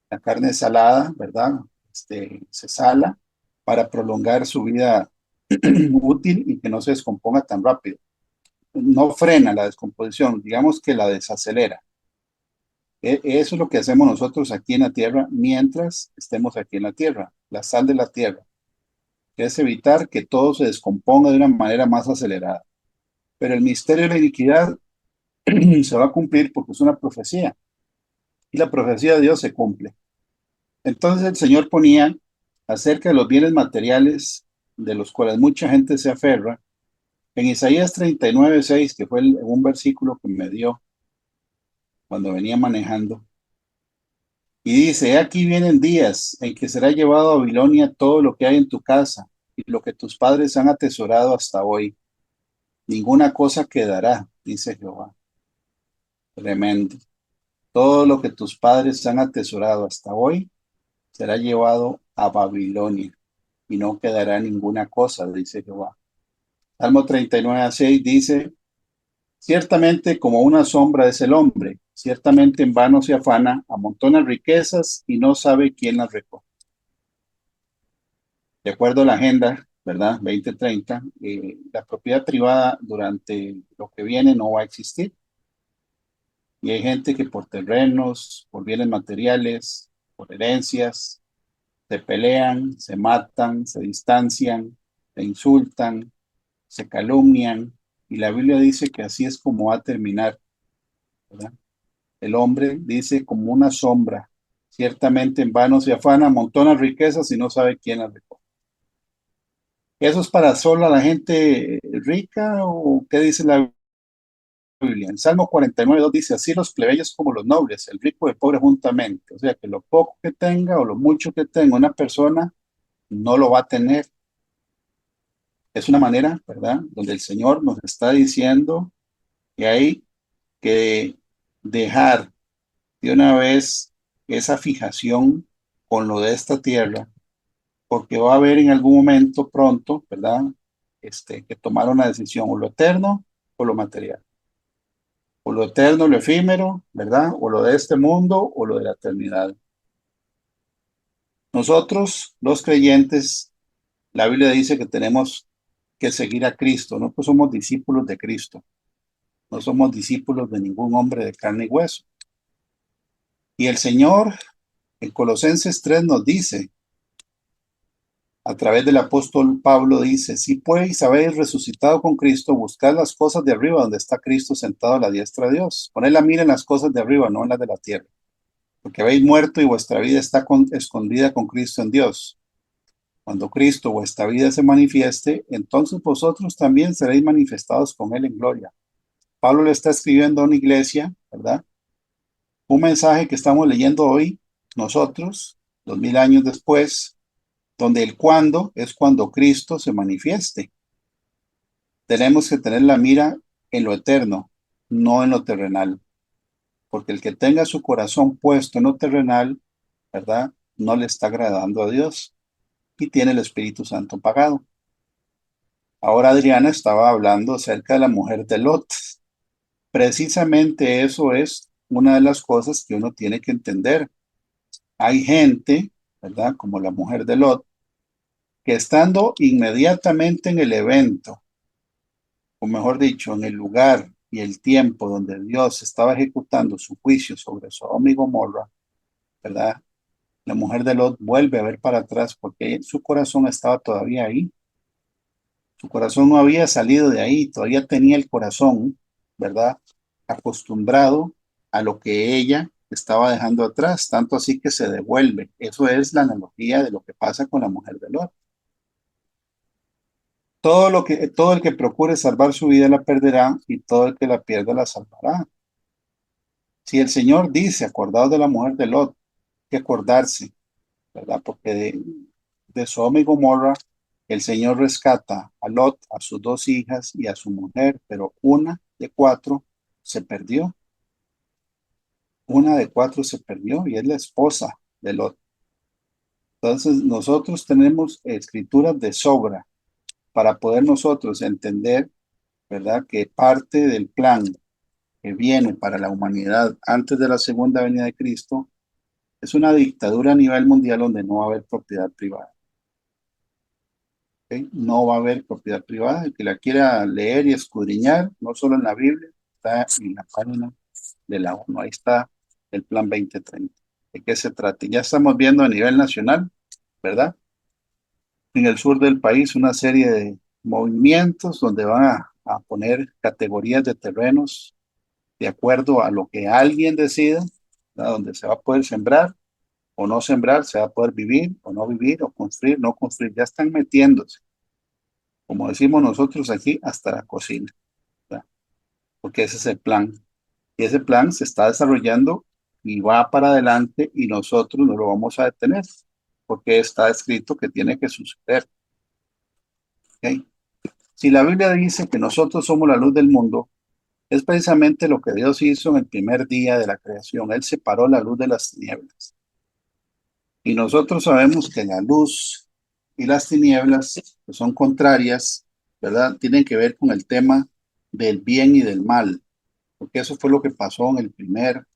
La carne salada, ¿verdad? Se sala para prolongar su vida útil y que no se descomponga tan rápido. No frena la descomposición, digamos que la desacelera. Eso es lo que hacemos nosotros aquí en la tierra mientras estemos aquí en la tierra, la sal de la tierra, que es evitar que todo se descomponga de una manera más acelerada. Pero el misterio de la iniquidad se va a cumplir porque es una profecía y la profecía de Dios se cumple. Entonces el Señor ponía acerca de los bienes materiales de los cuales mucha gente se aferra en Isaías 39:6, que fue un versículo que me dio cuando venía manejando. Y dice, aquí vienen días en que será llevado a Babilonia todo lo que hay en tu casa y lo que tus padres han atesorado hasta hoy. Ninguna cosa quedará, dice Jehová. Tremendo. Todo lo que tus padres han atesorado hasta hoy será llevado a Babilonia y no quedará ninguna cosa, dice Jehová. Salmo 39:6 dice, ciertamente como una sombra es el hombre, ciertamente en vano se afana, amontona riquezas y no sabe quién las recoge. De acuerdo a la agenda, ¿verdad? 2030, la propiedad privada durante lo que viene no va a existir. Y hay gente que por terrenos, por bienes materiales, por herencias, se pelean, se matan, se distancian, se insultan, se calumnian. Y la Biblia dice que así es como va a terminar, ¿verdad? El hombre dice como una sombra. Ciertamente en vano se afana, amontona riquezas y no sabe quién las recoge. ¿Eso es para solo a la gente rica o qué dice la Biblia. En Salmo 49:2 dice, así los plebeyos como los nobles, el rico y el pobre juntamente. O sea, que lo poco que tenga o lo mucho que tenga una persona no lo va a tener. Es una manera, ¿verdad?, donde el Señor nos está diciendo que hay que dejar de una vez esa fijación con lo de esta tierra, porque va a haber en algún momento pronto, ¿verdad?, que tomar una decisión, o lo eterno o lo material, o lo eterno, lo efímero, ¿verdad?, o lo de este mundo o lo de la eternidad. Nosotros, los creyentes, la Biblia dice que tenemos que seguir a Cristo, no pues somos discípulos de Cristo, no somos discípulos de ningún hombre de carne y hueso. Y el Señor en Colosenses 3 nos dice, a través del apóstol Pablo dice, si pues habéis resucitado con Cristo, buscad las cosas de arriba donde está Cristo sentado a la diestra de Dios. Poned la mira en las cosas de arriba, no en las de la tierra. Porque habéis muerto y vuestra vida está escondida con Cristo en Dios. Cuando Cristo, vuestra vida, se manifieste, entonces vosotros también seréis manifestados con Él en gloria. Pablo le está escribiendo a una iglesia, ¿verdad? Un mensaje que estamos leyendo hoy, nosotros, 2000 años después, donde el cuándo es cuando Cristo se manifieste. Tenemos que tener la mira en lo eterno, no en lo terrenal, porque el que tenga su corazón puesto en lo terrenal, ¿verdad?, no le está agradando a Dios y tiene el Espíritu Santo apagado. Ahora Adriana estaba hablando acerca de la mujer de Lot. Precisamente eso es una de las cosas que uno tiene que entender. Hay gente, ¿verdad?, como la mujer de Lot, que estando inmediatamente en el evento, o mejor dicho, en el lugar y el tiempo donde Dios estaba ejecutando su juicio sobre Sodoma y Gomorra, ¿verdad?, la mujer de Lot vuelve a ver para atrás porque su corazón estaba todavía ahí. Su corazón no había salido de ahí, todavía tenía el corazón, ¿verdad?, acostumbrado a lo que ella estaba dejando atrás, tanto así que se devuelve. Eso es la analogía de lo que pasa con la mujer de Lot. Todo el que procure salvar su vida la perderá, y todo el que la pierda la salvará. Si el Señor dice, acordaos de la mujer de Lot, hay que acordarse, ¿verdad? Porque de Sodoma y Gomorra, el Señor rescata a Lot, a sus 2 hijas y a su mujer, pero una de 4 se perdió. Una de 4 se perdió y es la esposa de Lot. Entonces, nosotros tenemos escrituras de sobra para poder nosotros entender, ¿verdad?, que parte del plan que viene para la humanidad antes de la segunda venida de Cristo es una dictadura a nivel mundial donde no va a haber propiedad privada. ¿Ok? No va a haber propiedad privada. El que la quiera leer y escudriñar, no solo en la Biblia, está en la página de la ONU. Ahí está el Plan 2030. ¿De qué se trata? Ya estamos viendo a nivel nacional, ¿verdad?, en el sur del país una serie de movimientos donde van a poner categorías de terrenos de acuerdo a lo que alguien decida, ¿verdad?, donde se va a poder sembrar o no sembrar, se va a poder vivir o no vivir, o construir, no construir. Ya están metiéndose, como decimos nosotros aquí, hasta la cocina, ¿verdad?, porque ese es el plan. Y ese plan se está desarrollando y va para adelante, y nosotros no lo vamos a detener, porque está escrito que tiene que suceder. ¿Ok? Si la Biblia dice que nosotros somos la luz del mundo, es precisamente lo que Dios hizo en el primer día de la creación. Él separó la luz de las tinieblas. Y nosotros sabemos que la luz y las tinieblas, que son contrarias, ¿verdad?, tienen que ver con el tema del bien y del mal, porque eso fue lo que pasó en el primer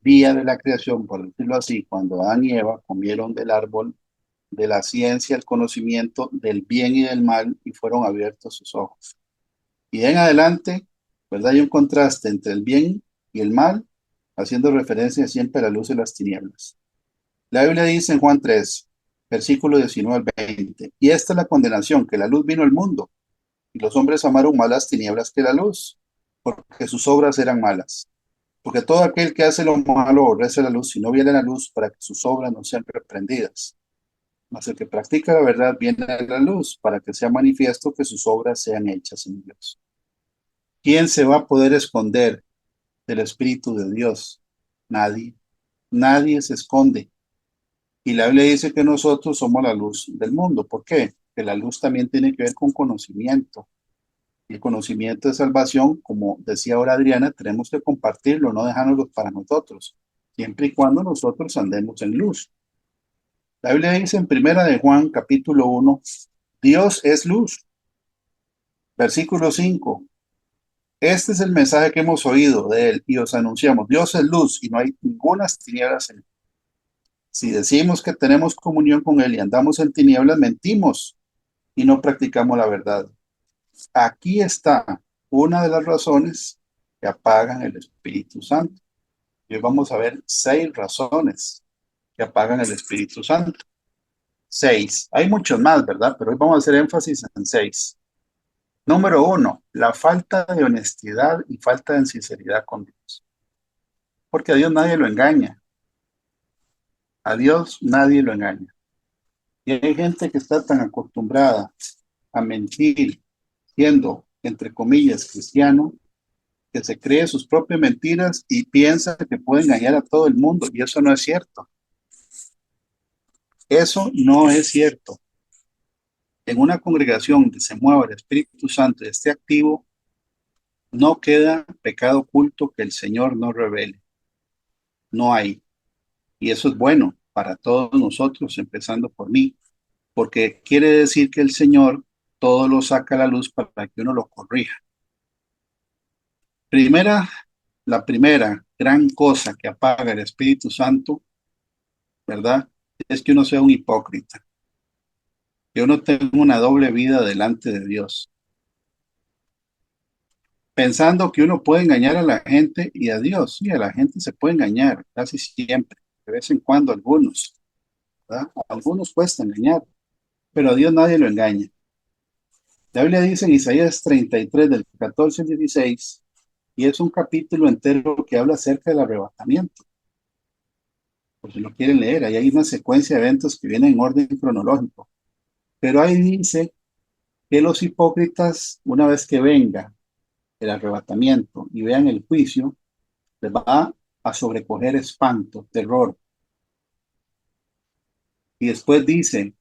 día de la creación, por decirlo así, cuando Adán y Eva comieron del árbol de la ciencia, el conocimiento del bien y del mal, y fueron abiertos sus ojos. Y de en adelante, ¿verdad?, hay un contraste entre el bien y el mal, haciendo referencia siempre a la luz y las tinieblas. La Biblia dice en Juan 3, versículo 19 al 20, y esta es la condenación, que la luz vino al mundo, y los hombres amaron más las tinieblas que la luz, porque sus obras eran malas. Porque todo aquel que hace lo malo aborrece la luz, y no viene a la luz para que sus obras no sean reprendidas. Mas el que practica la verdad viene a la luz, para que sea manifiesto que sus obras sean hechas en Dios. ¿Quién se va a poder esconder del Espíritu de Dios? Nadie. Nadie se esconde. Y la Biblia dice que nosotros somos la luz del mundo. ¿Por qué? Que la luz también tiene que ver con conocimiento. Y el conocimiento de salvación, como decía ahora Adriana, tenemos que compartirlo, no dejárnoslo para nosotros, siempre y cuando nosotros andemos en luz. La Biblia dice en Primera de Juan, capítulo 1, Dios es luz. Versículo 5. Este es el mensaje que hemos oído de él y os anunciamos. Dios es luz y no hay ninguna tinieblas en él. Si decimos que tenemos comunión con él y andamos en tinieblas, mentimos y no practicamos la verdad. Aquí está una de las razones que apagan el Espíritu Santo. Y hoy vamos a ver 6 razones que apagan el Espíritu Santo. 6. Hay muchos más, ¿verdad? Pero hoy vamos a hacer énfasis en 6. Número 1, la falta de honestidad y falta de sinceridad con Dios. Porque a Dios nadie lo engaña. A Dios nadie lo engaña. Y hay gente que está tan acostumbrada a mentir, siendo, entre comillas, cristiano, que se cree sus propias mentiras y piensa que puede engañar a todo el mundo. Y eso no es cierto. Eso no es cierto. En una congregación donde se mueva el Espíritu Santo y esté activo, no queda pecado oculto que el Señor no revele. No hay. Y eso es bueno para todos nosotros, empezando por mí, porque quiere decir que el Señor todo lo saca a la luz para que uno lo corrija. La primera gran cosa que apaga el Espíritu Santo, ¿verdad? Es que uno sea un hipócrita, que uno tenga una doble vida delante de Dios, pensando que uno puede engañar a la gente y a Dios. Sí, a la gente se puede engañar casi siempre, de vez en cuando algunos, ¿verdad? A algunos cuesta engañar, pero a Dios nadie lo engaña. La Biblia dice en Isaías 33, del 14 al 16, y es un capítulo entero que habla acerca del arrebatamiento. Por si lo quieren leer, ahí hay una secuencia de eventos que vienen en orden cronológico. Pero ahí dice que los hipócritas, una vez que venga el arrebatamiento y vean el juicio, les va a sobrecoger espanto, terror. Y después dice,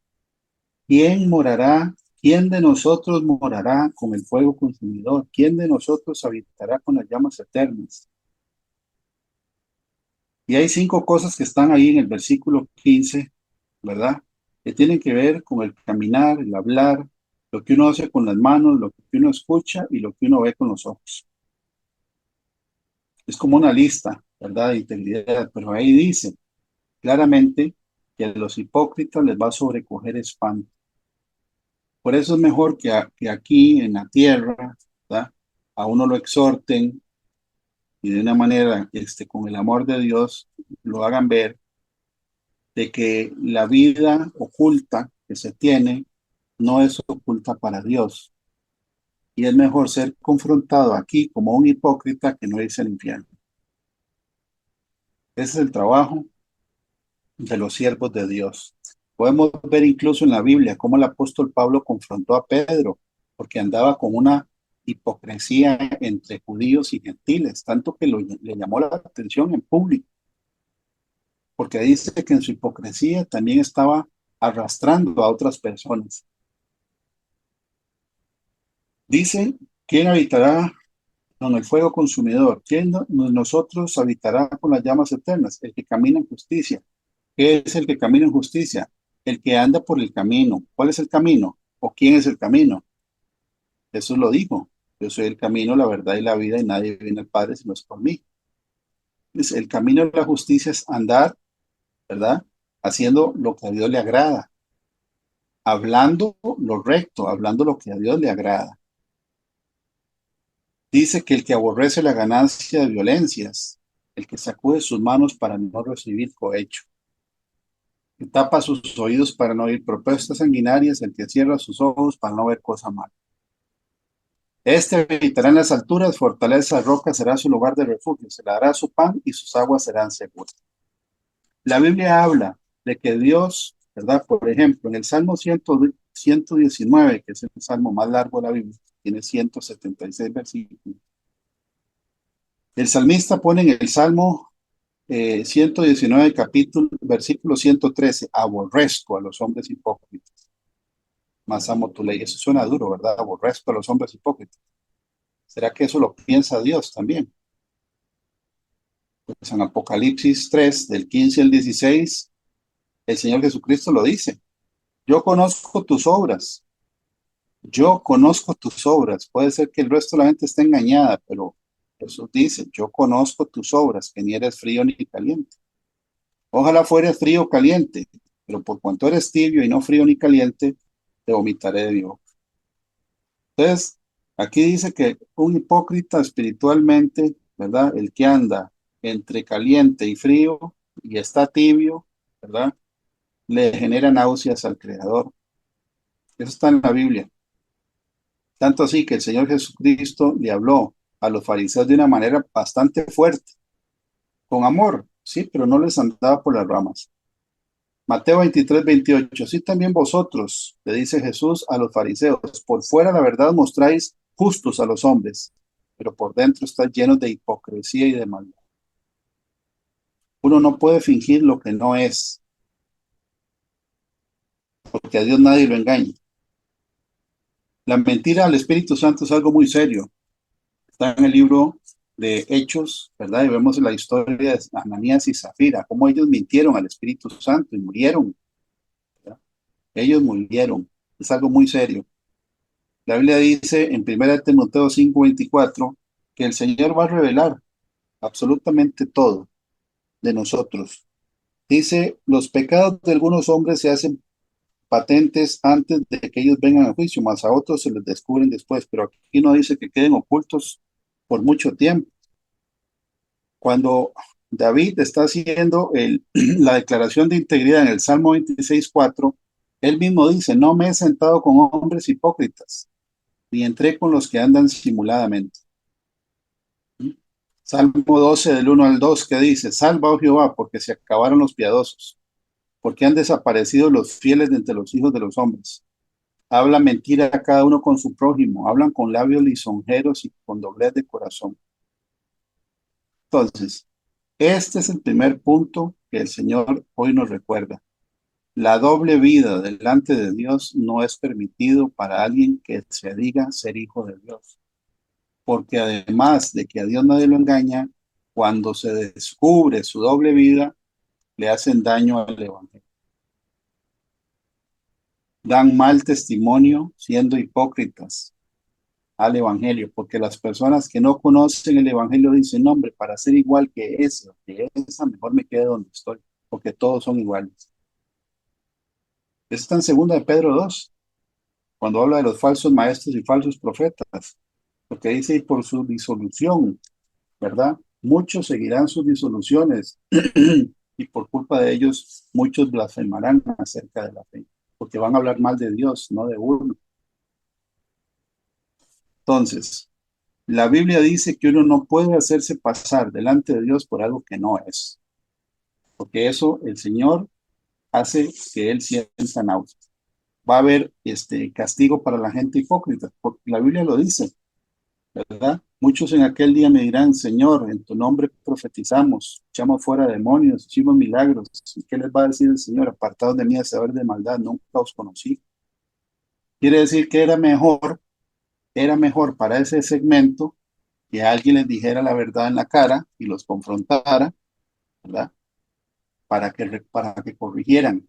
¿quién morará? ¿Quién de nosotros morará con el fuego consumidor? ¿Quién de nosotros habitará con las llamas eternas? Y hay 5 cosas que están ahí en el versículo 15, ¿verdad? Que tienen que ver con el caminar, el hablar, lo que uno hace con las manos, lo que uno escucha y lo que uno ve con los ojos. Es como una lista, ¿verdad? De integridad, pero ahí dice claramente que a los hipócritas les va a sobrecoger espanto. Por eso es mejor que aquí en la tierra, ¿verdad? A uno lo exhorten y de una manera, con el amor de Dios, lo hagan ver de que la vida oculta que se tiene no es oculta para Dios. Y es mejor ser confrontado aquí como un hipócrita que no irse al infierno. Ese es el trabajo de los siervos de Dios. Podemos ver incluso en la Biblia cómo el apóstol Pablo confrontó a Pedro, porque andaba con una hipocresía entre judíos y gentiles, tanto que le llamó la atención en público, porque dice que en su hipocresía también estaba arrastrando a otras personas. Dice, ¿quién habitará con el fuego consumidor? ¿Quién nosotros habitará con las llamas eternas? El que camina en justicia. ¿Qué es el que camina en justicia? El que anda por el camino. ¿Cuál es el camino? ¿O quién es el camino? Jesús lo dijo. Yo soy el camino, la verdad y la vida, y nadie viene al Padre si no es por mí. El camino de la justicia es andar, ¿verdad? Haciendo lo que a Dios le agrada, hablando lo recto, hablando lo que a Dios le agrada. Dice que el que aborrece la ganancia de violencias, el que sacude sus manos para no recibir cohecho, que tapa sus oídos para no oír propuestas sanguinarias, el que cierra sus ojos para no ver cosa mala. Este habitará en las alturas, fortaleza roca será su lugar de refugio, se le dará su pan y sus aguas serán seguras. La Biblia habla de que Dios, ¿verdad? Por ejemplo, en el Salmo 119, que es el salmo más largo de la Biblia, tiene 176 versículos, El salmista pone en el Salmo 119, capítulo, versículo 113, aborrezco a los hombres hipócritas, más amo tu ley. Eso suena duro, ¿verdad? Aborrezco a los hombres hipócritas. ¿Será que eso lo piensa Dios también? Pues en Apocalipsis 3, del 15 al 16, el Señor Jesucristo lo dice. Yo conozco tus obras. Yo conozco tus obras. Puede ser que el resto de la gente esté engañada, pero Jesús dice, yo conozco tus obras, que ni eres frío ni caliente. Ojalá fueras frío o caliente, pero por cuanto eres tibio y no frío ni caliente, te vomitaré de mi boca. Entonces, aquí dice que un hipócrita espiritualmente, ¿verdad? El que anda entre caliente y frío y está tibio, ¿verdad? Le genera náuseas al Creador. Eso está en la Biblia. Tanto así que el Señor Jesucristo le habló a los fariseos de una manera bastante fuerte, con amor, sí, pero no les andaba por las ramas. Mateo 23, 28. Así también vosotros, le dice Jesús a los fariseos, por fuera la verdad mostráis justos a los hombres, pero por dentro estáis llenos de hipocresía y de maldad. Uno no puede fingir lo que no es, porque a Dios nadie lo engaña. La mentira al Espíritu Santo es algo muy serio. Está en el libro de Hechos, ¿verdad? Y vemos la historia de Ananías y Zafira, cómo ellos mintieron al Espíritu Santo y murieron, ¿verdad? Ellos murieron. Es algo muy serio. La Biblia dice en 1 Timoteo 5:24 que el Señor va a revelar absolutamente todo de nosotros. Dice, los pecados de algunos hombres se hacen patentes antes de que ellos vengan a juicio, más a otros se les descubren después, pero aquí no dice que queden ocultos por mucho tiempo. Cuando David está haciendo la declaración de integridad en el Salmo 26:4, él mismo dice, no me he sentado con hombres hipócritas, ni entré con los que andan simuladamente. Salmo 12 del 1 al 2 que dice, salva, oh Jehová, porque se acabaron los piadosos, porque han desaparecido los fieles de entre los hijos de los hombres. Habla mentira a cada uno con su prójimo, hablan con labios lisonjeros y con doblez de corazón. Entonces, este es el primer punto que el Señor hoy nos recuerda. La doble vida delante de Dios no es permitido para alguien que se diga ser hijo de Dios. Porque además de que a Dios nadie lo engaña, cuando se descubre su doble vida, le hacen daño al Evangelio. Dan mal testimonio siendo hipócritas al Evangelio, porque las personas que no conocen el Evangelio dicen, no, hombre, para ser igual que ese o que esa, mejor me quedo donde estoy, porque todos son iguales. Eso está en 2 de Pedro 2, cuando habla de los falsos maestros y falsos profetas, porque dice, y por su disolución, ¿verdad? Muchos seguirán sus disoluciones y por culpa de ellos muchos blasfemarán acerca de la fe, porque van a hablar mal de Dios, no de uno. Entonces, la Biblia dice que uno no puede hacerse pasar delante de Dios por algo que no es, porque eso el Señor hace que Él sienta náuseas. Va a haber castigo para la gente hipócrita, porque la Biblia lo dice, ¿verdad? Muchos en aquel día me dirán, Señor, en tu nombre profetizamos, echamos fuera demonios, hicimos milagros. ¿Y qué les va a decir el Señor? Apartados de mí, hacedores de maldad, nunca os conocí. Quiere decir que era mejor para ese segmento que alguien les dijera la verdad en la cara y los confrontara, ¿verdad? Para que corrigieran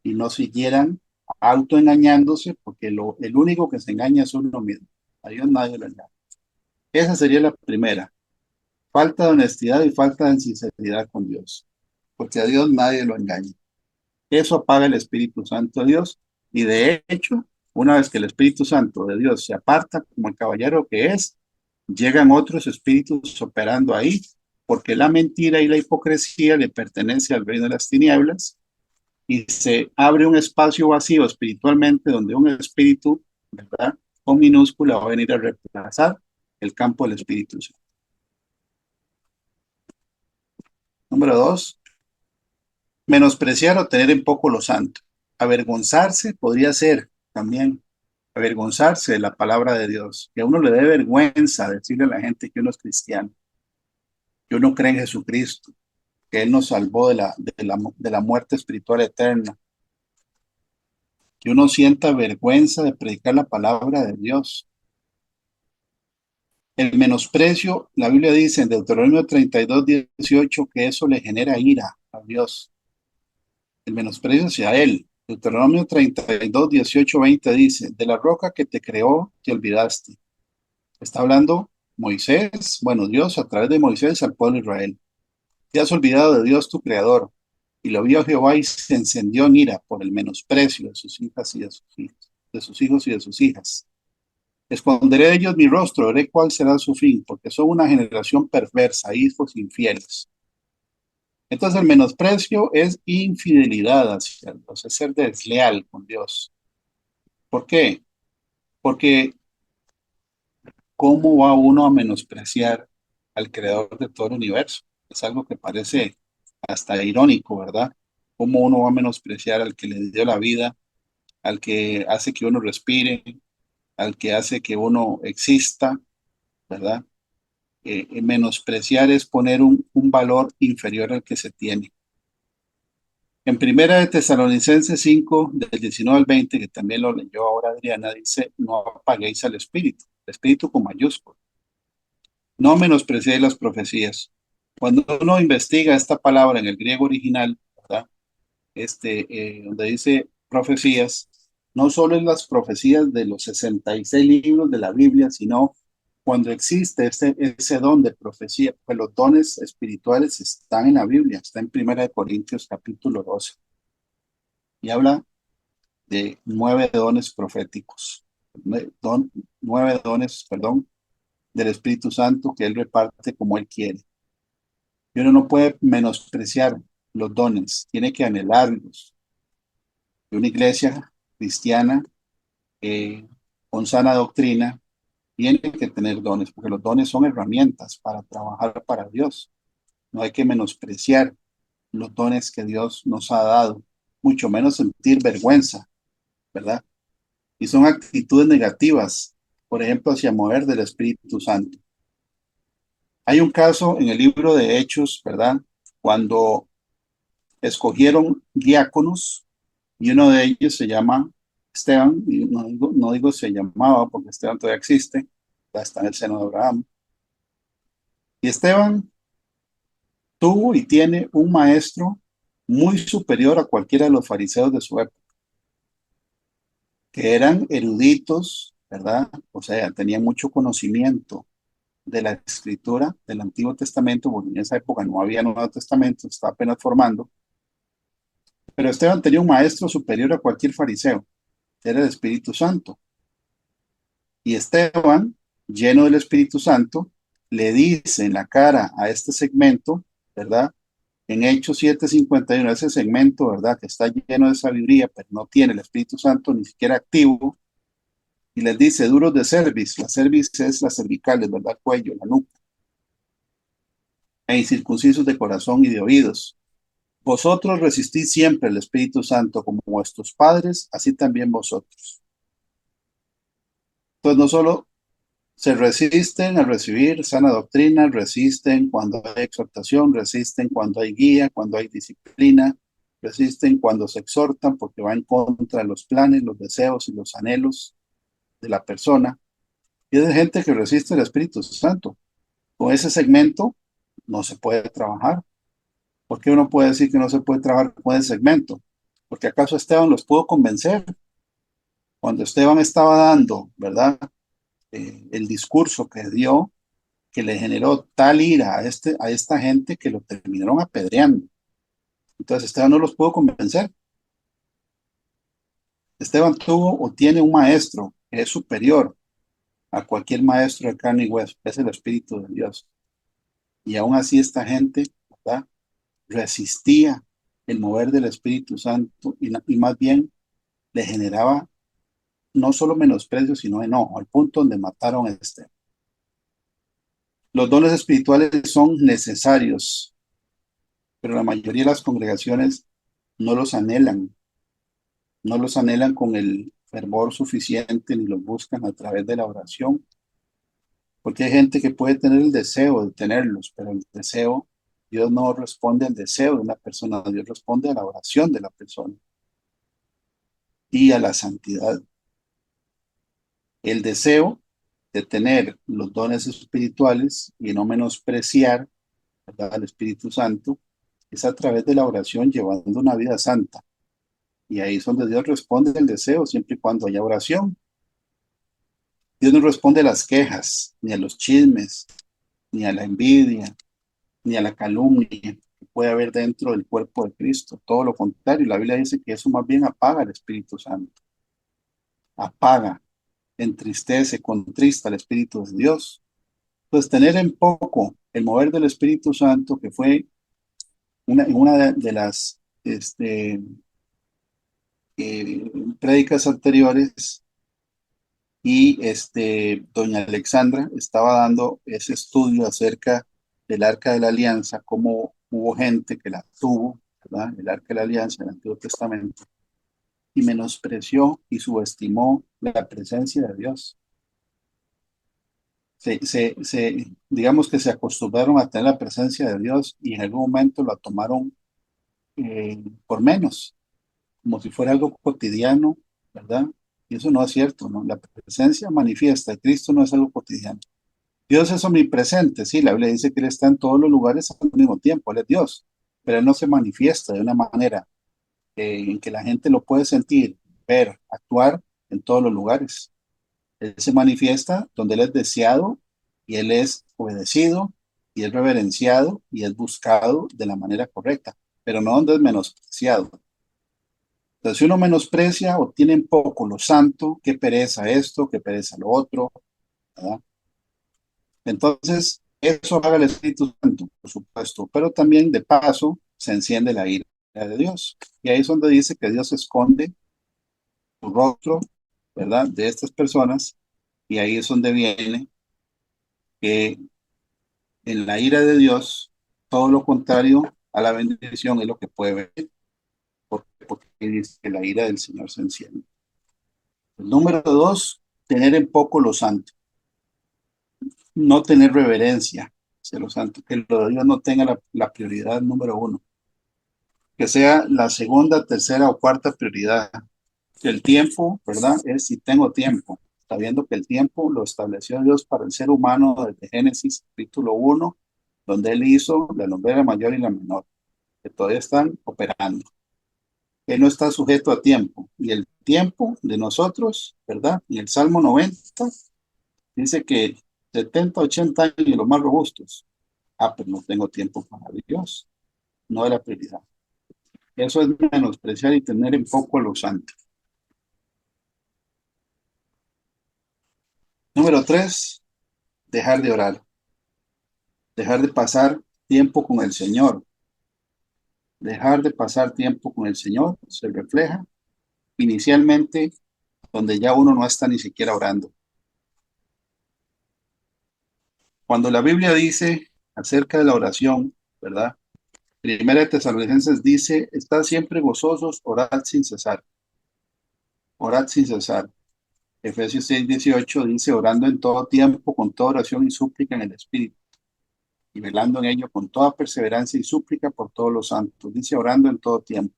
y no siguieran autoengañándose, porque el único que se engaña es uno mismo. A Dios nadie lo engaña. Esa sería la primera. Falta de honestidad y falta de sinceridad con Dios, porque a Dios nadie lo engaña. Eso apaga el Espíritu Santo de Dios y de hecho, una vez que el Espíritu Santo de Dios se aparta como el caballero que es, llegan otros espíritus operando ahí, porque la mentira y la hipocresía le pertenece al reino de las tinieblas y se abre un espacio vacío espiritualmente donde un espíritu, ¿verdad? Con minúscula va a venir a reemplazar el campo del Espíritu Santo. Número 2, menospreciar o tener en poco lo santo. Avergonzarse podría ser también avergonzarse de la palabra de Dios, que a uno le dé vergüenza decirle a la gente que uno es cristiano. que uno cree en Jesucristo, que Él nos salvó de la muerte espiritual eterna, que uno sienta vergüenza de predicar la palabra de Dios. El menosprecio, la Biblia dice en Deuteronomio 32:18 que eso le genera ira a Dios. El menosprecio hacia Él. Deuteronomio 32:18-20 dice, de la roca que te creó te olvidaste. Está hablando Moisés, bueno, Dios a través de Moisés al pueblo de Israel. Te has olvidado de Dios tu creador. Y lo vio Jehová y se encendió en ira por el menosprecio de sus hijas y de sus hijos, de sus hijos y de sus hijas. Esconderé de ellos mi rostro, veré cuál será su fin, porque son una generación perversa, hijos infieles. Entonces el menosprecio es infidelidad hacia Dios, es ser desleal con Dios. ¿Por qué? Porque ¿cómo va uno a menospreciar al creador de todo el universo? Es algo que parece hasta irónico, ¿verdad? ¿Cómo uno va a menospreciar al que le dio la vida, al que hace que uno respire, al que hace que uno exista, ¿verdad? Menospreciar es poner un valor inferior al que se tiene. En Primera de Tesalonicenses 5, del 19 al 20, que también lo leyó ahora Adriana, dice, no apaguéis al el espíritu con mayúscula. No menospreciéis las profecías. Cuando uno investiga esta palabra en el griego original, ¿verdad? Donde dice profecías, no solo en las profecías de los 66 libros de la Biblia, sino cuando existe ese don de profecía, pues los dones espirituales están en la Biblia, está en Primera de Corintios capítulo 12, y habla de 9 dones proféticos, 9 dones, perdón, del Espíritu Santo que Él reparte como Él quiere. Y uno no puede menospreciar los dones, tiene que anhelarlos. Y una iglesia cristiana con sana doctrina tiene que tener dones, porque los dones son herramientas para trabajar para Dios. No hay que menospreciar los dones que Dios nos ha dado, mucho menos sentir vergüenza, ¿verdad? Y son actitudes negativas, por ejemplo, hacia mover del Espíritu Santo. Hay un caso en el libro de Hechos, ¿verdad? Cuando escogieron diáconos y uno de ellos se llama Esteban, y no digo se llamaba porque Esteban todavía existe, está en el seno de Abraham. Y Esteban tuvo y tiene un maestro muy superior a cualquiera de los fariseos de su época, que eran eruditos, ¿verdad? O sea, tenían mucho conocimiento de la escritura del Antiguo Testamento, porque en esa época no había Nuevo Testamento, estaba apenas formando. Pero Esteban tenía un maestro superior a cualquier fariseo, era el Espíritu Santo. Y Esteban, lleno del Espíritu Santo, le dice en la cara a este segmento, ¿verdad? En Hechos 7:51, ese segmento, ¿verdad? Que está lleno de sabiduría, pero no tiene el Espíritu Santo ni siquiera activo. Y les dice, duros de cerviz. La cerviz es las cervicales, ¿verdad? Cuello, la nuca. E incircuncisos de corazón y de oídos. Vosotros resistís siempre el Espíritu Santo como vuestros padres, así también vosotros. Entonces, no solo se resisten a recibir sana doctrina, resisten cuando hay exhortación, resisten cuando hay guía, cuando hay disciplina, resisten cuando se exhortan porque va en contra de los planes, los deseos y los anhelos de la persona. Y es de gente que resiste el Espíritu Santo. Con ese segmento no se puede trabajar. ¿Por qué uno puede decir que no se puede trabajar con ese segmento? Porque acaso Esteban los pudo convencer. Cuando Esteban estaba dando, ¿verdad? El discurso que dio, que le generó tal ira a esta gente que lo terminaron apedreando. Entonces Esteban no los pudo convencer. Esteban tuvo o tiene un maestro que es superior a cualquier maestro de carne y hueso, es el Espíritu de Dios. Y aún así esta gente, ¿verdad? Resistía el mover del Espíritu Santo y más bien le generaba no solo menosprecio, sino enojo, al punto donde mataron a Esteban. Los dones espirituales son necesarios, pero la mayoría de las congregaciones no los anhelan, no los anhelan con el fervor suficiente ni los buscan a través de la oración Porque hay gente que puede tener el deseo de tenerlos, pero el deseo, Dios no responde al deseo de una persona, Dios responde a la oración de la persona y a la santidad. El deseo de tener los dones espirituales y no menospreciar, ¿verdad?, al Espíritu Santo es a través de la oración llevando una vida santa. Y ahí es donde Dios responde al deseo, siempre y cuando haya oración. Dios no responde a las quejas, ni a los chismes, ni a la envidia, ni a la calumnia que puede haber dentro del cuerpo de Cristo. Todo lo contrario, la Biblia dice que eso más bien apaga el Espíritu Santo. Apaga, entristece, contrista al Espíritu de Dios. Pues tener en poco el mover del Espíritu Santo, que fue una de las prédicas anteriores, y doña Alexandra estaba dando ese estudio acerca del Arca de la Alianza, cómo hubo gente que la tuvo, ¿verdad? El Arca de la Alianza en el Antiguo Testamento, y menospreció y subestimó la presencia de Dios. Digamos que se acostumbraron a tener la presencia de Dios y en algún momento la tomaron por menos, como si fuera algo cotidiano, ¿verdad? Y eso no es cierto, ¿no? La presencia manifiesta de Cristo no es algo cotidiano. Dios es omnipresente, sí, la Biblia dice que Él está en todos los lugares al mismo tiempo, Él es Dios, pero Él no se manifiesta de una manera en que la gente lo puede sentir, ver, actuar en todos los lugares. Él se manifiesta donde Él es deseado y Él es obedecido y es reverenciado y es buscado de la manera correcta, pero no donde es menospreciado. Entonces, si uno menosprecia o tiene en poco lo santo, qué pereza esto, qué pereza lo otro, ¿verdad? Entonces, eso haga el Espíritu Santo, por supuesto, pero también de paso se enciende la ira de Dios. Y ahí es donde dice que Dios esconde su rostro, ¿verdad?, de estas personas, y ahí es donde viene que en la ira de Dios, todo lo contrario a la bendición es lo que puede ver, porque dice que la ira del Señor se enciende. El número dos, tener en poco lo santo, no tener reverencia hacia lo santo, que lo de Dios no tenga la prioridad número uno, que sea la segunda, tercera o cuarta prioridad. El tiempo, ¿verdad? Es si tengo tiempo, sabiendo que el tiempo lo estableció Dios para el ser humano desde Génesis capítulo 1, donde Él hizo la lumbrera mayor y la menor, que todavía están operando. Él no está sujeto a tiempo. Y el tiempo de nosotros, ¿verdad? En el Salmo 90 dice que 70, 80 años los más robustos. Ah, pero no tengo tiempo para Dios. No es la prioridad. Eso es menospreciar y tener en poco a los santos. Número tres, dejar de orar. Dejar de pasar tiempo con el Señor. Dejar de pasar tiempo con el Señor se refleja inicialmente donde ya uno no está ni siquiera orando. Cuando la Biblia dice acerca de la oración, ¿verdad? Primera de Tesalonicenses dice, estad siempre gozosos, orad sin cesar. Orad sin cesar. Efesios 6:18 dice, orando en todo tiempo, con toda oración y súplica en el Espíritu, y velando en ello con toda perseverancia y súplica por todos los santos. Dice, orando en todo tiempo.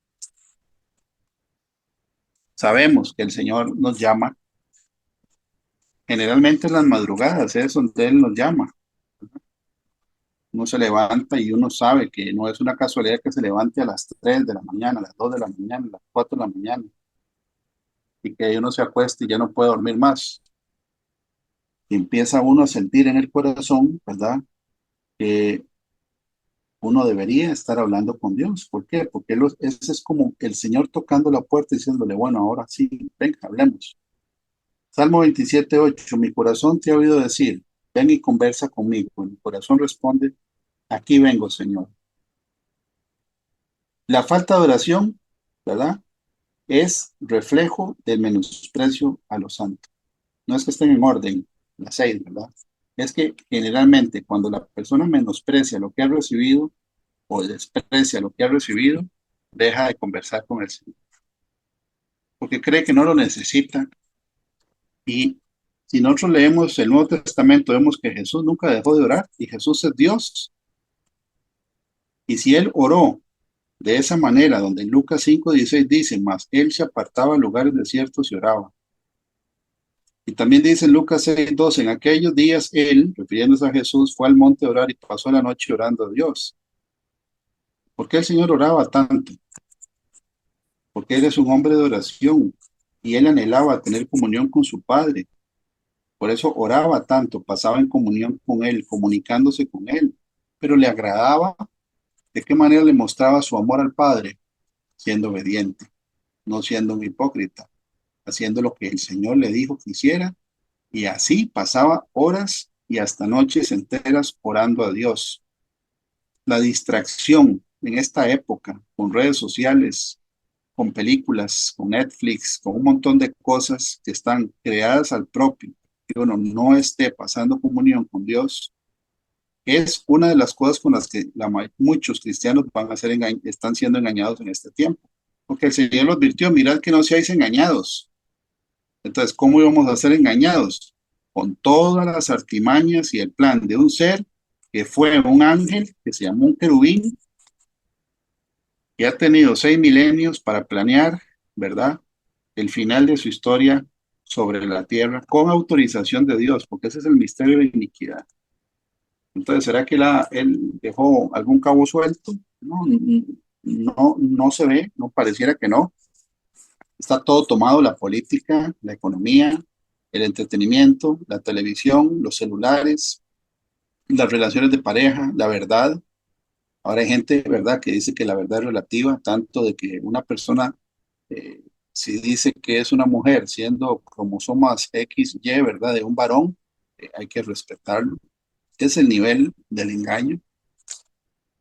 Sabemos que el Señor nos llama, generalmente en las madrugadas, es donde Él nos llama. Uno se levanta y uno sabe que no es una casualidad que se levante a las 3 de la mañana, a las 2 de la mañana, a las 4 de la mañana, y que uno se acueste y ya no puede dormir más. Y empieza uno a sentir en el corazón, ¿verdad?, que uno debería estar hablando con Dios. ¿Por qué? Porque ese es como el Señor tocando la puerta y diciéndole, bueno, ahora sí, venga, hablemos. Salmo 27:8, mi corazón te ha oído decir, ven y conversa conmigo. Y mi corazón responde, aquí vengo, Señor. La falta de oración, ¿verdad?, es reflejo del menosprecio a los santos. No es que estén en orden las 6, ¿verdad? Es que generalmente cuando la persona menosprecia lo que ha recibido o desprecia lo que ha recibido, deja de conversar con el Señor, porque cree que no lo necesita y Si nosotros leemos el Nuevo Testamento, vemos que Jesús nunca dejó de orar y Jesús es Dios. Y si él oró de esa manera, donde en Lucas 5:16 dice, mas él se apartaba a lugares desiertos y oraba. Y también dice en Lucas 6:12, en aquellos días él, refiriéndose a Jesús, fue al monte a orar y pasó la noche orando a Dios. ¿Por qué el Señor oraba tanto? Porque él es un hombre de oración y él anhelaba tener comunión con su Padre. Por eso oraba tanto, pasaba en comunión con él, comunicándose con él, pero le agradaba. ¿De qué manera le mostraba su amor al Padre? Siendo obediente, no siendo un hipócrita, haciendo lo que el Señor le dijo que hiciera, y así pasaba horas y hasta noches enteras orando a Dios. La distracción en esta época, con redes sociales, con películas, con Netflix, con un montón de cosas que están creadas al propio, que uno no esté pasando comunión con Dios, es una de las cosas con las que muchos cristianos van a ser están siendo engañados en este tiempo. Porque el Señor los advirtió, mirad que no seáis engañados. Entonces, ¿cómo íbamos a ser engañados? Con todas las artimañas y el plan de un ser que fue un ángel, que se llamó un querubín, que ha tenido 6 milenios para planear, ¿verdad? El final de su historia sobre la tierra con autorización de Dios, porque ese es el misterio de la iniquidad. Entonces, ¿será que él dejó algún cabo suelto? No, no se ve, no pareciera que no. Está todo tomado, la política, la economía, el entretenimiento, la televisión, los celulares, las relaciones de pareja, la verdad. Ahora hay gente, ¿verdad?, que dice que la verdad es relativa, tanto de que una persona, eh, si dice que es una mujer, siendo cromosomas X, Y, ¿verdad?, de un varón, hay que respetarlo. Es el nivel del engaño.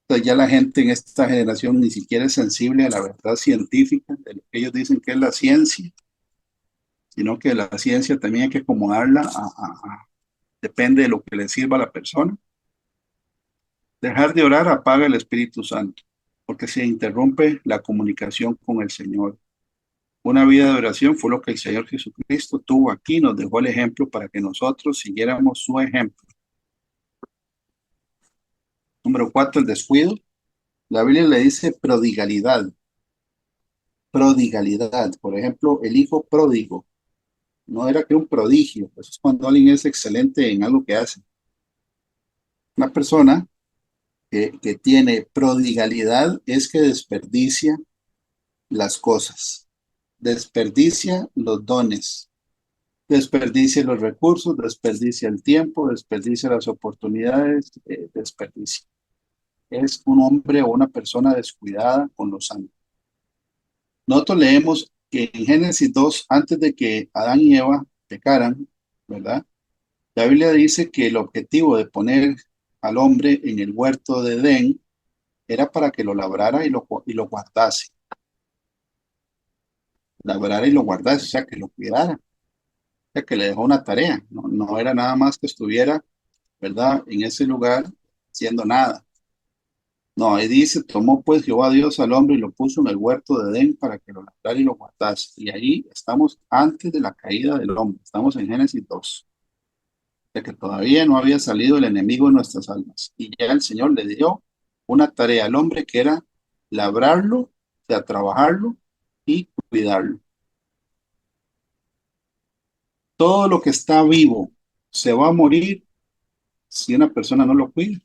Entonces ya la gente en esta generación ni siquiera es sensible a la verdad científica, de lo que ellos dicen que es la ciencia, sino que la ciencia también hay que acomodarla depende de lo que le sirva a la persona. Dejar de orar apaga el Espíritu Santo, porque se interrumpe la comunicación con el Señor. Una vida de oración fue lo que el Señor Jesucristo tuvo aquí, nos dejó el ejemplo para que nosotros siguiéramos su ejemplo. Número 4, el descuido. La Biblia le dice prodigalidad. Prodigalidad. Por ejemplo, el hijo pródigo. No era que un prodigio. Eso es cuando alguien es excelente en algo que hace. Una persona que tiene prodigalidad es que desperdicia las cosas, desperdicia los dones, desperdicia los recursos, desperdicia el tiempo, desperdicia las oportunidades, desperdicia. Es un hombre o una persona descuidada con los santos. Nosotros leemos que en Génesis 2, antes de que Adán y Eva pecaran, ¿verdad? La Biblia dice que el objetivo de poner al hombre en el huerto de Edén era para que lo labrara y lo guardase. Labrara y lo guardase, o sea, que lo cuidara, o sea, que le dejó una tarea. No era nada más que estuviera, ¿verdad?, en ese lugar haciendo nada. No, ahí dice, tomó pues Jehová Dios al hombre y lo puso en el huerto de Edén para que lo labrara y lo guardase. Y ahí estamos antes de la caída del hombre, estamos en Génesis 2, de que todavía no había salido el enemigo de nuestras almas. Y ya el Señor le dio una tarea al hombre que era labrarlo, o sea, trabajarlo y cuidarlo. Todo lo que está vivo se va a morir si una persona no lo cuida.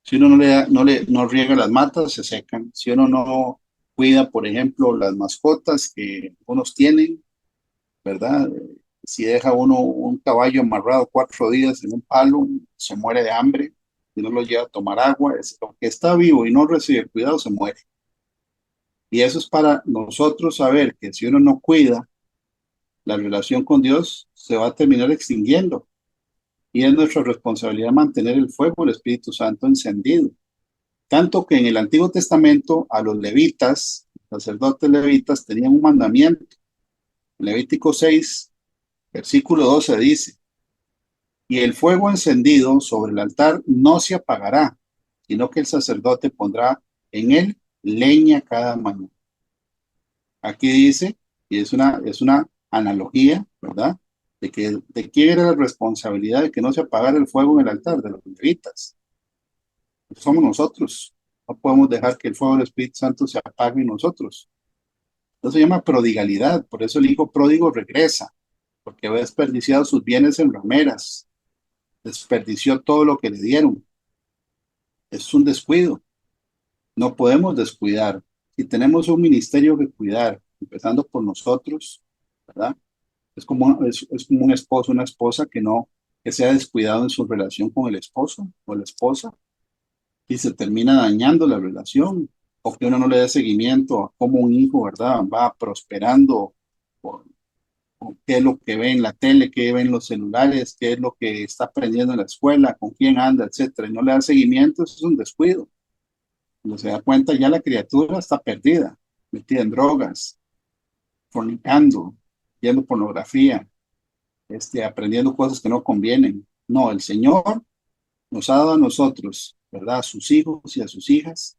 Si uno no riega las matas, se secan. Si uno no cuida, por ejemplo, las mascotas que unos tienen, ¿verdad? Si deja uno un caballo amarrado 4 días en un palo, se muere de hambre. Si no lo lleva a tomar agua, lo que está vivo y no recibe cuidado, se muere. Y eso es para nosotros saber que si uno no cuida la relación con Dios, se va a terminar extinguiendo. Y es nuestra responsabilidad mantener el fuego del Espíritu Santo encendido. Tanto que en el Antiguo Testamento a los levitas, sacerdotes levitas, tenían un mandamiento. En Levítico 6, versículo 12 dice, y el fuego encendido sobre el altar no se apagará, sino que el sacerdote pondrá en él leña cada mañana. Aquí dice, y es una analogía, ¿verdad? ¿De quién era la responsabilidad de que no se apagara el fuego en el altar? De los levitas. Somos nosotros. No podemos dejar que el fuego del Espíritu Santo se apague en nosotros. Eso se llama prodigalidad. Por eso el hijo pródigo regresa, porque había desperdiciado sus bienes en rameras, desperdició todo lo que le dieron. Es un descuido. No podemos descuidar. Si tenemos un ministerio que cuidar, empezando por nosotros, ¿verdad? Es como un esposo, una esposa que sea descuidado en su relación con el esposo o la esposa y se termina dañando la relación, o que uno no le dé seguimiento a cómo un hijo, ¿verdad? Va prosperando, o qué es lo que ve en la tele, qué ve en los celulares, qué es lo que está aprendiendo en la escuela, con quién anda, etcétera, y no le da seguimiento. Eso es un descuido. Cuando se da cuenta, ya la criatura está perdida, metida en drogas, fornicando, viendo pornografía, aprendiendo cosas que no convienen. No, el Señor nos ha dado a nosotros, ¿verdad? A sus hijos y a sus hijas,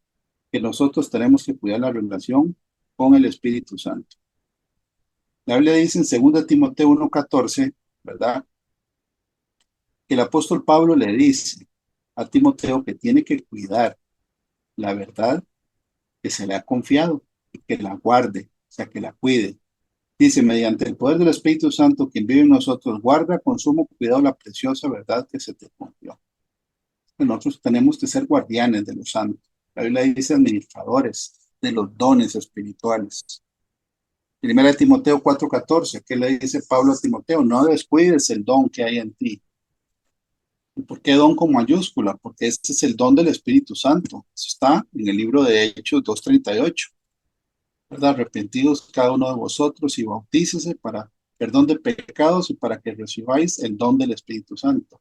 que nosotros tenemos que cuidar la relación con el Espíritu Santo. La Biblia dice en 2 Timoteo 1:14, ¿verdad? Que el apóstol Pablo le dice a Timoteo que tiene que cuidar la verdad que se le ha confiado y que la guarde, o sea, que la cuide. Dice, mediante el poder del Espíritu Santo, quien vive en nosotros, guarda con sumo cuidado la preciosa verdad que se te confió. Nosotros tenemos que ser guardianes de los santos. La Biblia dice administradores de los dones espirituales. Primera de Timoteo 4:14, ¿qué le dice Pablo a Timoteo? No descuides el don que hay en ti. ¿Y por qué don con mayúscula? Porque este es el don del Espíritu Santo. Eso está en el libro de Hechos 2:38. ¿Verdad? Arrepentidos cada uno de vosotros y bautícese para perdón de pecados y para que recibáis el don del Espíritu Santo.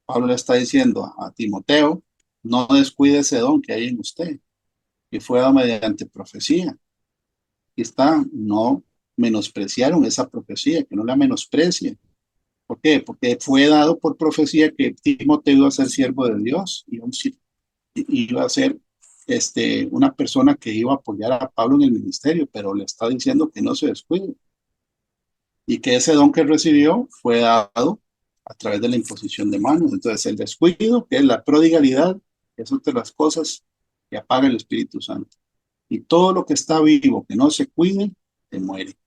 Pablo le está diciendo a Timoteo, no descuide ese don que hay en usted, que fue dado mediante profecía. Y está, no menospreciaron esa profecía, que no la menosprecien. ¿Por qué? Porque fue dado por profecía que Timoteo iba a ser siervo de Dios, iba a ser una persona que iba a apoyar a Pablo en el ministerio, pero le está diciendo que no se descuide y que ese don que recibió fue dado a través de la imposición de manos. Entonces, el descuido, que es la prodigalidad, es otra de las cosas que apaga el Espíritu Santo. Y todo lo que está vivo, que no se cuide, se muere.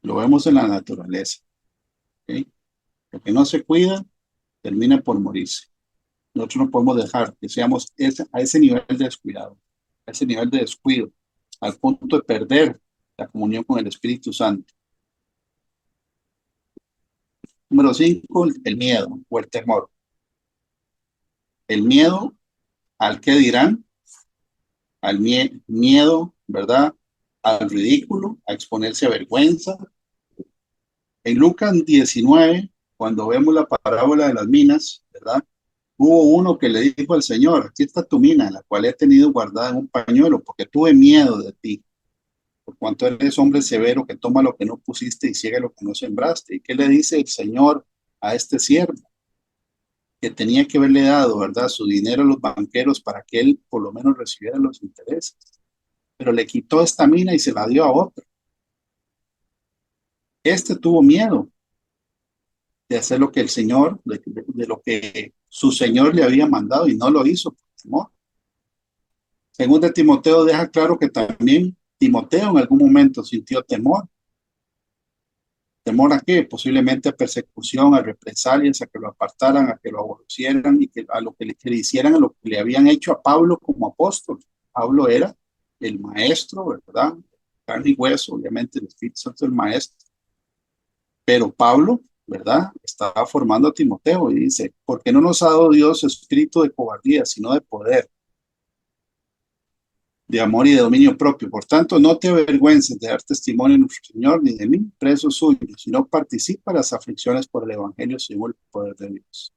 Lo vemos en la naturaleza. ¿Okay? Lo que no se cuida, termina por morirse. Nosotros no podemos dejar que seamos a ese nivel de descuidado, a ese nivel de descuido, al punto de perder la comunión con el Espíritu Santo. Número 5, el miedo o el temor. El miedo al que dirán, al miedo, ¿verdad? Al ridículo, a exponerse a vergüenza. En Lucas 19, cuando vemos la parábola de las minas, ¿verdad? Hubo uno que le dijo al Señor, aquí está tu mina, la cual he tenido guardada en un pañuelo, porque tuve miedo de ti, por cuanto eres hombre severo que toma lo que no pusiste y ciega lo que no sembraste. ¿Y qué le dice el Señor a este siervo? Que tenía que haberle dado, ¿verdad?, su dinero a los banqueros para que él por lo menos recibiera los intereses. Pero le quitó esta mina y se la dio a otro. Este tuvo miedo de hacer lo que el Señor, de lo que su Señor le había mandado y no lo hizo por temor. Según de Timoteo deja claro que también Timoteo en algún momento sintió temor. ¿Temor a qué? Posiblemente a persecución, a represalias, a que lo apartaran, a que lo aborrecieran y a lo que le hicieran a lo que le habían hecho a Pablo como apóstol. Pablo era el maestro, ¿verdad? Carne y hueso, obviamente el Espíritu Santo es el maestro. Pero Pablo, ¿verdad? Estaba formando a Timoteo y dice, porque no nos ha dado Dios espíritu de cobardía, sino de poder, de amor y de dominio propio. Por tanto, no te avergüences de dar testimonio de nuestro Señor, ni de mí, preso suyo, sino participa en las aflicciones por el Evangelio según el poder de Dios.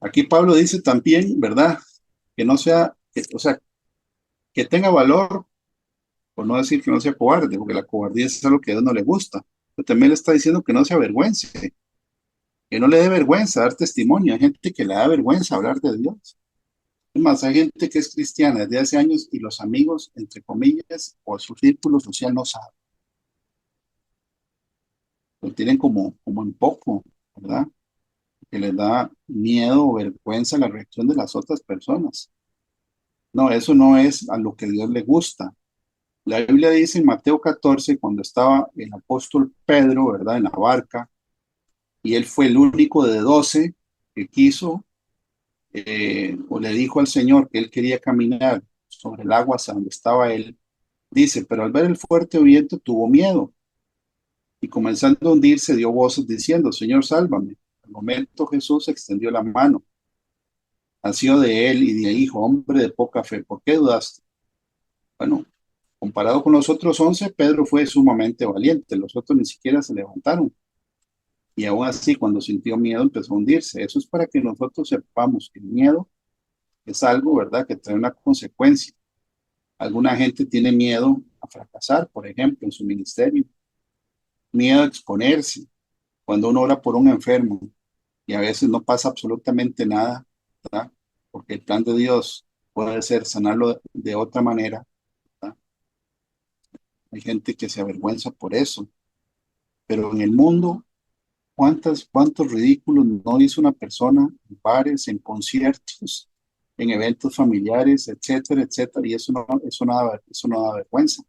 Aquí Pablo dice también, ¿verdad? Que no sea, o sea, que tenga valor, por no decir que no sea cobarde, porque la cobardía es algo que a Dios no le gusta. Pero también le está diciendo que no se avergüence, que no le dé vergüenza dar testimonio. Hay gente que le da vergüenza hablar de Dios. Es más, hay gente que es cristiana desde hace años y los amigos, entre comillas, o su círculo social no saben. lo tienen como en poco, ¿verdad? Que les da miedo o vergüenza la reacción de las otras personas. No, eso no es a lo que Dios le gusta. La Biblia dice en Mateo 14, cuando estaba el apóstol Pedro, ¿verdad? En la barca, y él fue el único de 12 que quiso o le dijo al Señor que él quería caminar sobre el agua hacia donde estaba él. Dice, pero al ver el fuerte viento tuvo miedo y comenzando a hundirse dio voces diciendo, Señor, sálvame. Al momento Jesús extendió la mano, asió de él y de dijo, hombre de poca fe, ¿por qué dudaste? Bueno, comparado con los otros 11, Pedro fue sumamente valiente, los otros ni siquiera se levantaron. Y aún así, cuando sintió miedo, empezó a hundirse. Eso es para que nosotros sepamos que el miedo es algo, ¿verdad?, que trae una consecuencia. Alguna gente tiene miedo a fracasar, por ejemplo, en su ministerio, miedo a exponerse. Cuando uno ora por un enfermo y a veces no pasa absolutamente nada, ¿verdad? Porque el plan de Dios puede ser sanarlo de otra manera, ¿verdad? Hay gente que se avergüenza por eso, pero en el mundo, ¿cuántos ridículos no hizo una persona en bares, en conciertos, en eventos familiares, etcétera, etcétera? Y eso no da vergüenza.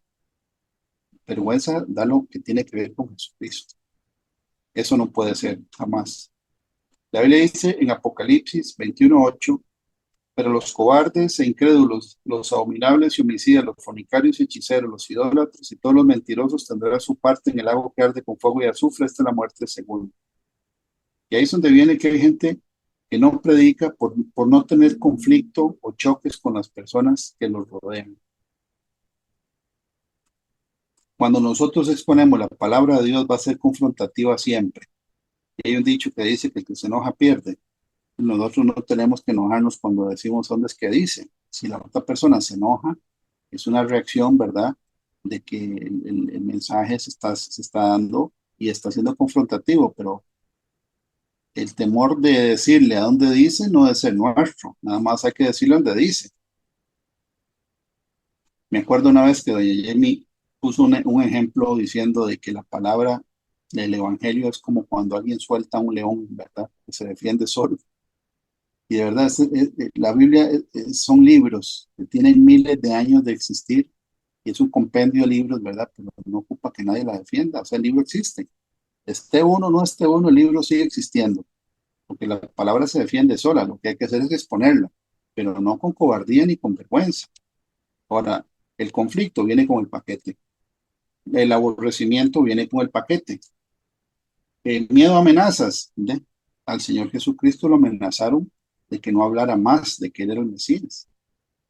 Vergüenza da lo que tiene que ver con Jesucristo. Eso no puede ser jamás. La Biblia dice en Apocalipsis 21:8, pero los cobardes e incrédulos, los abominables y homicidas, los fornicarios y hechiceros, los idólatras y todos los mentirosos tendrán su parte en el lago que arde con fuego y azufre. Esta es la muerte segunda. Y ahí es donde viene que hay gente que no predica por no tener conflicto o choques con las personas que los rodean. Cuando nosotros exponemos la palabra de Dios va a ser confrontativa siempre. Y hay un dicho que dice que el que se enoja pierde. Nosotros no tenemos que enojarnos cuando decimos dónde es que dice. Si la otra persona se enoja, es una reacción, ¿verdad? De que el mensaje se está dando y está siendo confrontativo, pero el temor de decirle a dónde dice no es el nuestro. Nada más hay que decirle dónde dice. Me acuerdo una vez que doña Jamie puso un ejemplo diciendo de que la palabra del evangelio es como cuando alguien suelta un león, ¿verdad? Que se defiende solo. Y de verdad, la Biblia son libros que tienen miles de años de existir y es un compendio de libros, ¿verdad? Pero no ocupa que nadie la defienda. O sea, el libro existe. Esté uno o no esté uno, el libro sigue existiendo. Porque la palabra se defiende sola. Lo que hay que hacer es exponerla, pero no con cobardía ni con vergüenza. Ahora, el conflicto viene con el paquete. El aborrecimiento viene con el paquete. El miedo a amenazas. ¿Ve? Al Señor Jesucristo lo amenazaron de que no hablara más de que él era el Mesías.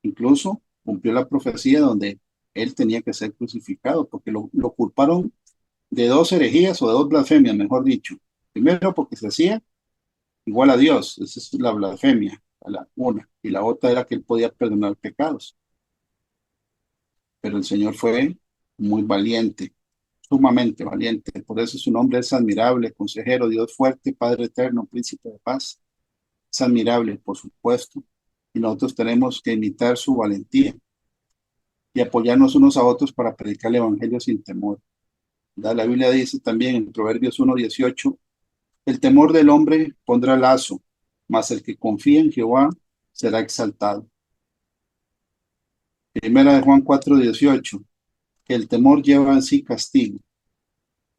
Incluso cumplió la profecía donde él tenía que ser crucificado, porque lo culparon de dos herejías o de dos blasfemias, mejor dicho. Primero, porque se hacía igual a Dios, esa es la blasfemia, una, y la otra era que él podía perdonar pecados. Pero el Señor fue muy valiente, sumamente valiente, por eso su nombre es admirable, consejero, Dios fuerte, Padre eterno, príncipe de paz. Es admirable, por supuesto, y nosotros tenemos que imitar su valentía y apoyarnos unos a otros para predicar el evangelio sin temor. ¿Verdad? La Biblia dice también en Proverbios 1:18, el temor del hombre pondrá lazo, mas el que confía en Jehová será exaltado. Primera de Juan 4:18, que el temor lleva en sí castigo.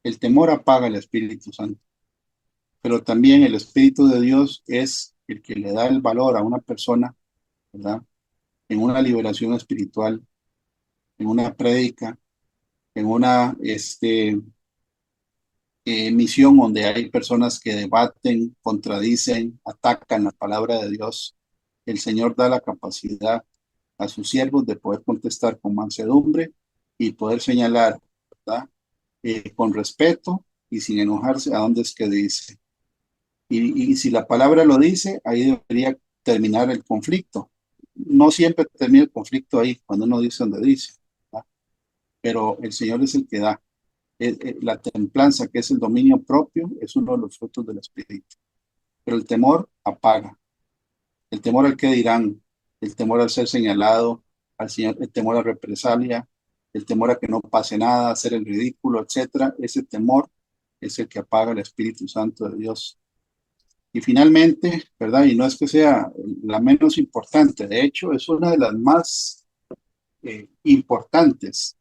El temor apaga el Espíritu Santo, pero también el Espíritu de Dios es el que le da el valor a una persona, ¿verdad? En una liberación espiritual, en una prédica, en una misión donde hay personas que debaten, contradicen, atacan la palabra de Dios. El Señor da la capacidad a sus siervos de poder contestar con mansedumbre y poder señalar, ¿verdad? Con respeto y sin enojarse a dónde es que dice. Y si la palabra lo dice, ahí debería terminar el conflicto. No siempre termina el conflicto ahí, cuando uno dice donde dice, ¿verdad? Pero el Señor es el que da. La templanza, que es el dominio propio, es uno de los frutos del Espíritu. Pero el temor apaga. El temor al que dirán, el temor al ser señalado, al Señor, el temor a represalia, el temor a que no pase nada, hacer el ridículo, etcétera. Ese temor es el que apaga el Espíritu Santo de Dios. Y finalmente, ¿verdad? Y no es que sea la menos importante, de hecho, es una de las más importantes,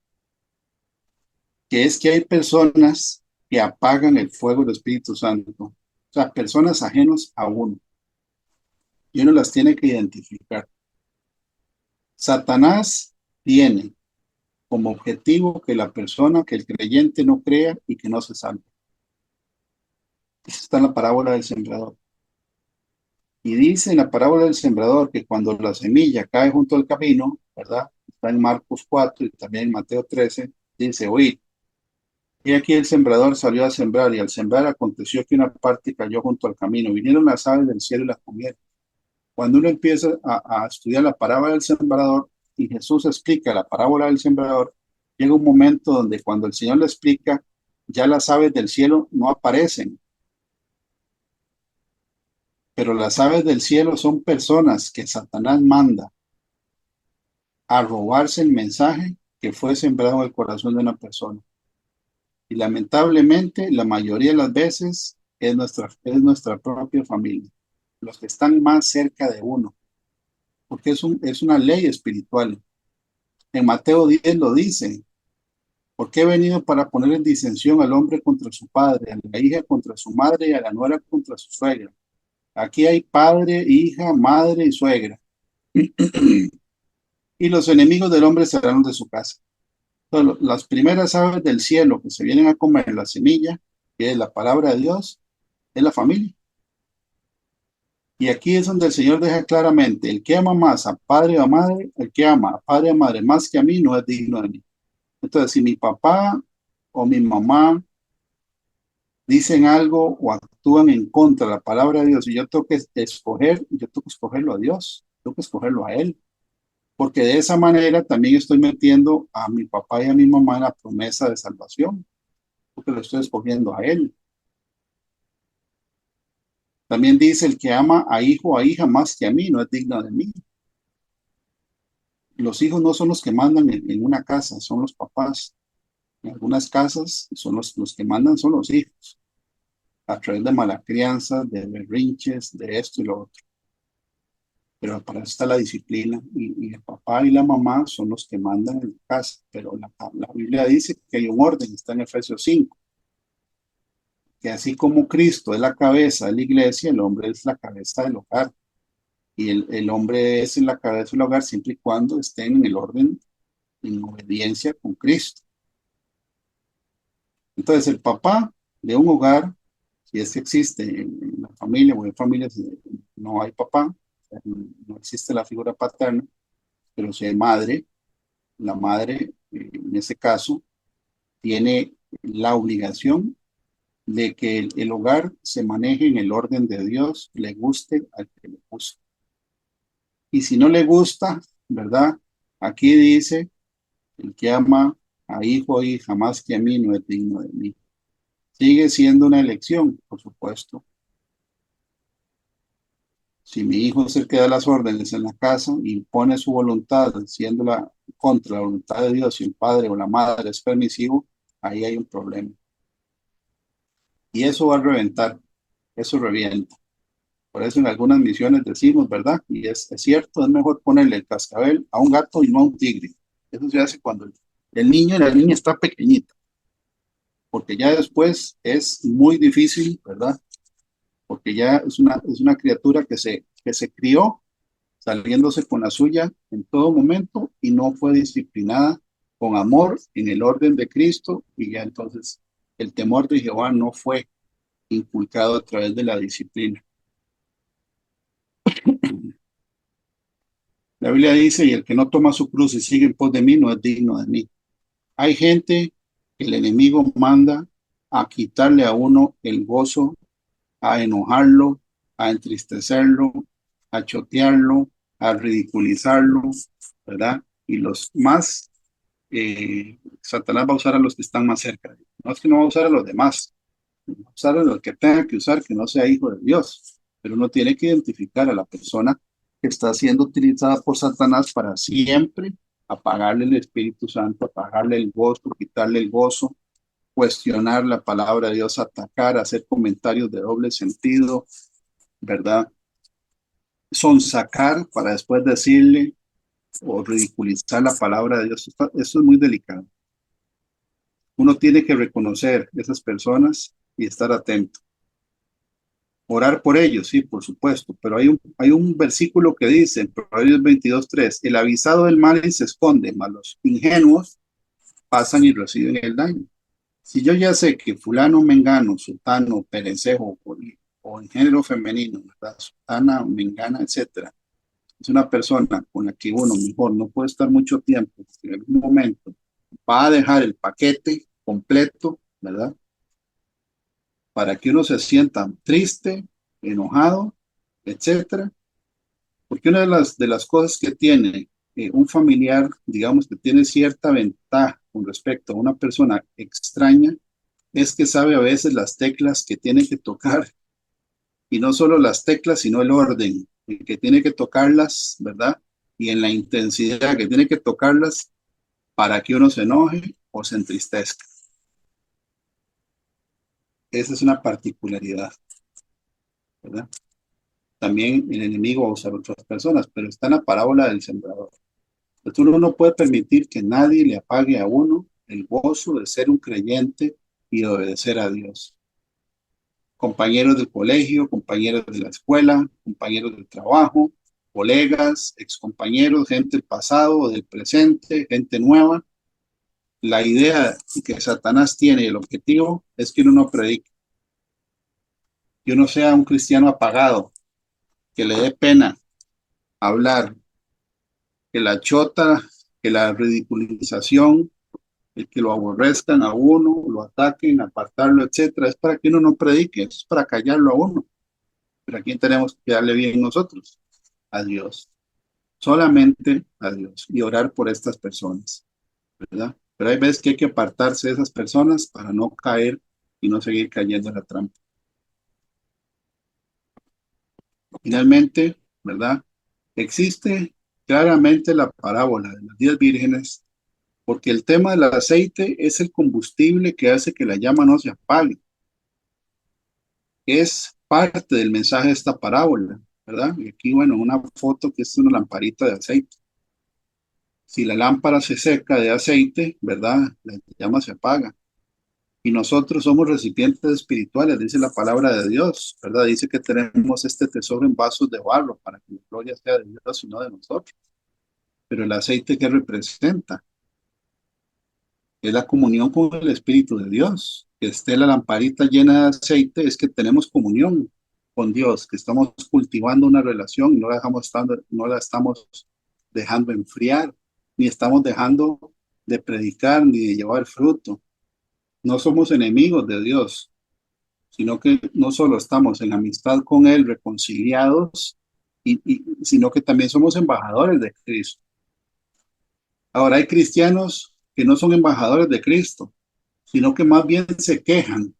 que es que hay personas que apagan el fuego del Espíritu Santo. O sea, personas ajenos a uno. Y uno las tiene que identificar. Satanás tiene como objetivo que la persona, que el creyente no crea y que no se salve. Eso está en la parábola del sembrador. Y dice en la parábola del sembrador que cuando la semilla cae junto al camino, ¿verdad? Está en Marcos 4 y también en Mateo 13, dice, oíd. Y aquí el sembrador salió a sembrar, y al sembrar aconteció que una parte cayó junto al camino. Vinieron las aves del cielo y las comieron. Cuando uno empieza a estudiar la parábola del sembrador y Jesús explica la parábola del sembrador, llega un momento donde cuando el Señor le explica, ya las aves del cielo no aparecen. Pero las aves del cielo son personas que Satanás manda a robarse el mensaje que fue sembrado en el corazón de una persona. Y lamentablemente, la mayoría de las veces es nuestra propia familia, los que están más cerca de uno, porque es una ley espiritual. En Mateo 10 lo dice, porque he venido para poner en disensión al hombre contra su padre, a la hija contra su madre y a la nuera contra su suegra. Aquí hay padre, hija, madre y suegra. Y los enemigos del hombre serán de su casa. Entonces, las primeras aves del cielo que se vienen a comer la semilla, que es la palabra de Dios, es la familia. Y aquí es donde el Señor deja claramente, el que ama más a padre o a madre, el que ama a padre o a madre más que a mí, no es digno de mí. Entonces, si mi papá o mi mamá dicen algo o actúan en contra de la palabra de Dios y yo tengo que escoger, yo tengo que escogerlo a Dios, tengo que escogerlo a Él. Porque de esa manera también estoy metiendo a mi papá y a mi mamá en la promesa de salvación, porque lo estoy escogiendo a Él. También dice, el que ama a hijo o a hija más que a mí, no es digno de mí. Los hijos no son los que mandan en una casa, son los papás. En algunas casas son los que mandan son los hijos, a través de mala crianza, de berrinches, de esto y lo otro. Pero para eso está la disciplina, y el papá y la mamá son los que mandan en la casa. Pero la Biblia dice que hay un orden, está en Efesios 5, que así como Cristo es la cabeza de la iglesia, el hombre es la cabeza del hogar. Y el hombre es en la cabeza del hogar siempre y cuando estén en el orden, en obediencia con Cristo. Entonces, el papá de un hogar, si es que existe en la familia o en familias, no hay papá, no existe la figura paterna, pero si hay madre, la madre, en ese caso, tiene la obligación de que el hogar se maneje en el orden de Dios, le guste al que le guste. Y si no le gusta, ¿verdad? Aquí dice, el que ama a hijo o hija más que a mí no es digno de mí. Sigue siendo una elección, por supuesto. Si mi hijo es el que da las órdenes en la casa y impone su voluntad, siéndola contra la voluntad de Dios, y el padre o la madre es permisivo, ahí hay un problema. Y eso va a reventar, eso revienta. Por eso en algunas misiones decimos, ¿verdad? Y es cierto, es mejor ponerle el cascabel a un gato y no a un tigre. Eso se hace cuando el niño y la niña está pequeñita, porque ya después es muy difícil, ¿verdad? Porque ya es una criatura que se crió saliéndose con la suya en todo momento y no fue disciplinada con amor en el orden de Cristo, y ya entonces el temor de Jehová no fue inculcado a través de la disciplina. La Biblia dice, y el que no toma su cruz y sigue en pos de mí no es digno de mí. Hay gente que el enemigo manda a quitarle a uno el gozo, a enojarlo, a entristecerlo, a chotearlo, a ridiculizarlo, ¿verdad? Y los más, Satanás va a usar a los que están más cerca. No es que no va a usar a los demás, va a usar a los que tenga que usar, que no sea hijo de Dios. Pero uno tiene que identificar a la persona que está siendo utilizada por Satanás para siempre apagarle el Espíritu Santo, apagarle el gozo, quitarle el gozo, cuestionar la palabra de Dios, atacar, hacer comentarios de doble sentido, ¿verdad? Sonsacar para después decirle o ridiculizar la palabra de Dios. Eso es muy delicado. Uno tiene que reconocer esas personas y estar atento. Orar por ellos, sí, por supuesto, pero hay un versículo que dice en Proverbios 22:3, el avisado del mal y se esconde, mas los ingenuos pasan y reciben el daño. Si yo ya sé que fulano, mengano, sultano, perencejo o en género femenino, ¿verdad? Sultana, mengana, etcétera, es una persona con la que uno mejor no puede estar mucho tiempo, en algún momento va a dejar el paquete completo, ¿verdad? Para que uno se sienta triste, enojado, etcétera. Porque una de las cosas que tiene un familiar, digamos que tiene cierta ventaja con respecto a una persona extraña, es que sabe a veces las teclas que tiene que tocar, y no solo las teclas, sino el orden en que tiene que tocarlas, ¿verdad? Y en la intensidad que tiene que tocarlas para que uno se enoje o se entristezca. Esa es una particularidad, ¿verdad? También el enemigo va a usar otras personas, pero está en la parábola del sembrador. Entonces uno no puede permitir que nadie le apague a uno el gozo de ser un creyente y de obedecer a Dios. Compañeros del colegio, compañeros de la escuela, compañeros del trabajo, colegas, excompañeros, gente del pasado o del presente, gente nueva. La idea que Satanás tiene y el objetivo es que uno no predique, que uno sea un cristiano apagado, que le dé pena hablar, que la chota, que la ridiculización, el que lo aborrezcan a uno, lo ataquen, apartarlo, etcétera, es para que uno no predique, es para callarlo a uno. Pero ¿a quién tenemos que darle bien nosotros? A Dios. Solamente a Dios y orar por estas personas, ¿verdad? Pero hay veces que hay que apartarse de esas personas para no caer y no seguir cayendo en la trampa. Finalmente, ¿verdad? Existe claramente la parábola de las 10 vírgenes, porque el tema del aceite es el combustible que hace que la llama no se apague. Es parte del mensaje de esta parábola, ¿verdad? Y aquí, bueno, una foto que es una lamparita de aceite. Si la lámpara se seca de aceite, ¿verdad? La llama se apaga. Y nosotros somos recipientes espirituales, dice la palabra de Dios, ¿verdad? Dice que tenemos este tesoro en vasos de barro para que la gloria sea de Dios y no de nosotros. Pero el aceite, ¿qué representa? Es la comunión con el Espíritu de Dios. Que esté la lamparita llena de aceite es que tenemos comunión con Dios, que estamos cultivando una relación y no la estamos dejando enfriar, ni estamos dejando de predicar ni de llevar fruto. No somos enemigos de Dios, sino que no solo estamos en amistad con Él, reconciliados, sino que también somos embajadores de Cristo. Ahora hay cristianos que no son embajadores de Cristo, sino que más bien se quejan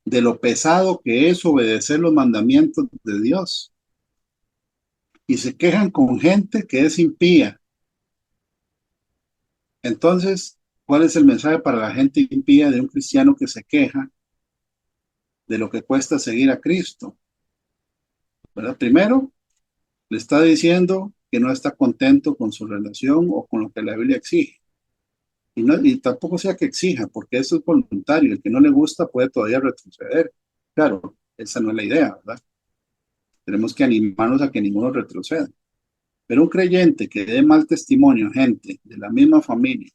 de lo pesado que es obedecer los mandamientos de Dios. Y se quejan con gente que es impía. Entonces, ¿cuál es el mensaje para la gente impía de un cristiano que se queja de lo que cuesta seguir a Cristo? ¿Verdad? Primero, le está diciendo que no está contento con su relación o con lo que la Biblia exige. Y tampoco sea que exija, porque eso es voluntario. El que no le gusta puede todavía retroceder. Claro, esa no es la idea, ¿verdad? Tenemos que animarnos a que ninguno retroceda. Pero un creyente que dé mal testimonio a gente de la misma familia,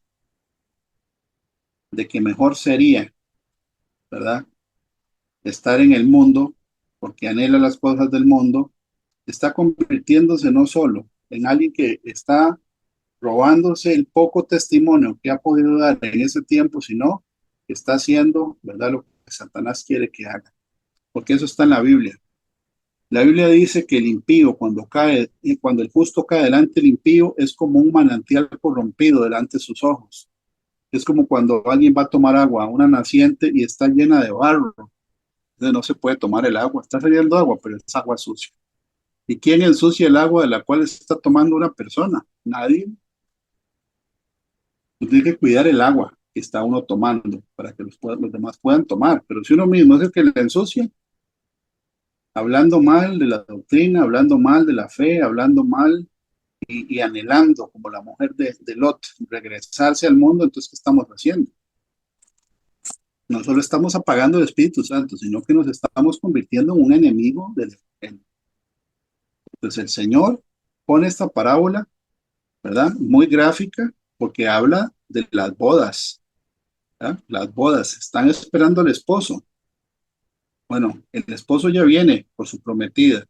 de que mejor sería, ¿verdad? Estar en el mundo, porque anhela las cosas del mundo, está convirtiéndose no solo en alguien que está robándose el poco testimonio que ha podido dar en ese tiempo, sino que está haciendo, ¿verdad? Lo que Satanás quiere que haga. Porque eso está en la Biblia. La Biblia dice que el impío cuando cae, y cuando el justo cae delante del impío, es como un manantial corrompido delante de sus ojos. Es como cuando alguien va a tomar agua a una naciente y está llena de barro. Entonces no se puede tomar el agua. Está saliendo agua, pero es agua sucia. ¿Y quién ensucia el agua de la cual está tomando una persona? Nadie. Tú tienes que cuidar el agua. que está uno tomando para que los demás puedan tomar. Pero si uno mismo es el que le ensucia, hablando mal de la doctrina, hablando mal de la fe, hablando mal y anhelando, como la mujer de Lot, regresarse al mundo, entonces, ¿qué estamos haciendo? No solo estamos apagando el Espíritu Santo, sino que nos estamos convirtiendo en un enemigo del Evangelio. Entonces el Señor pone esta parábola, ¿verdad? Muy gráfica, porque habla de las bodas, ¿verdad? Las bodas, están esperando al esposo. Bueno, el esposo ya viene por su prometida,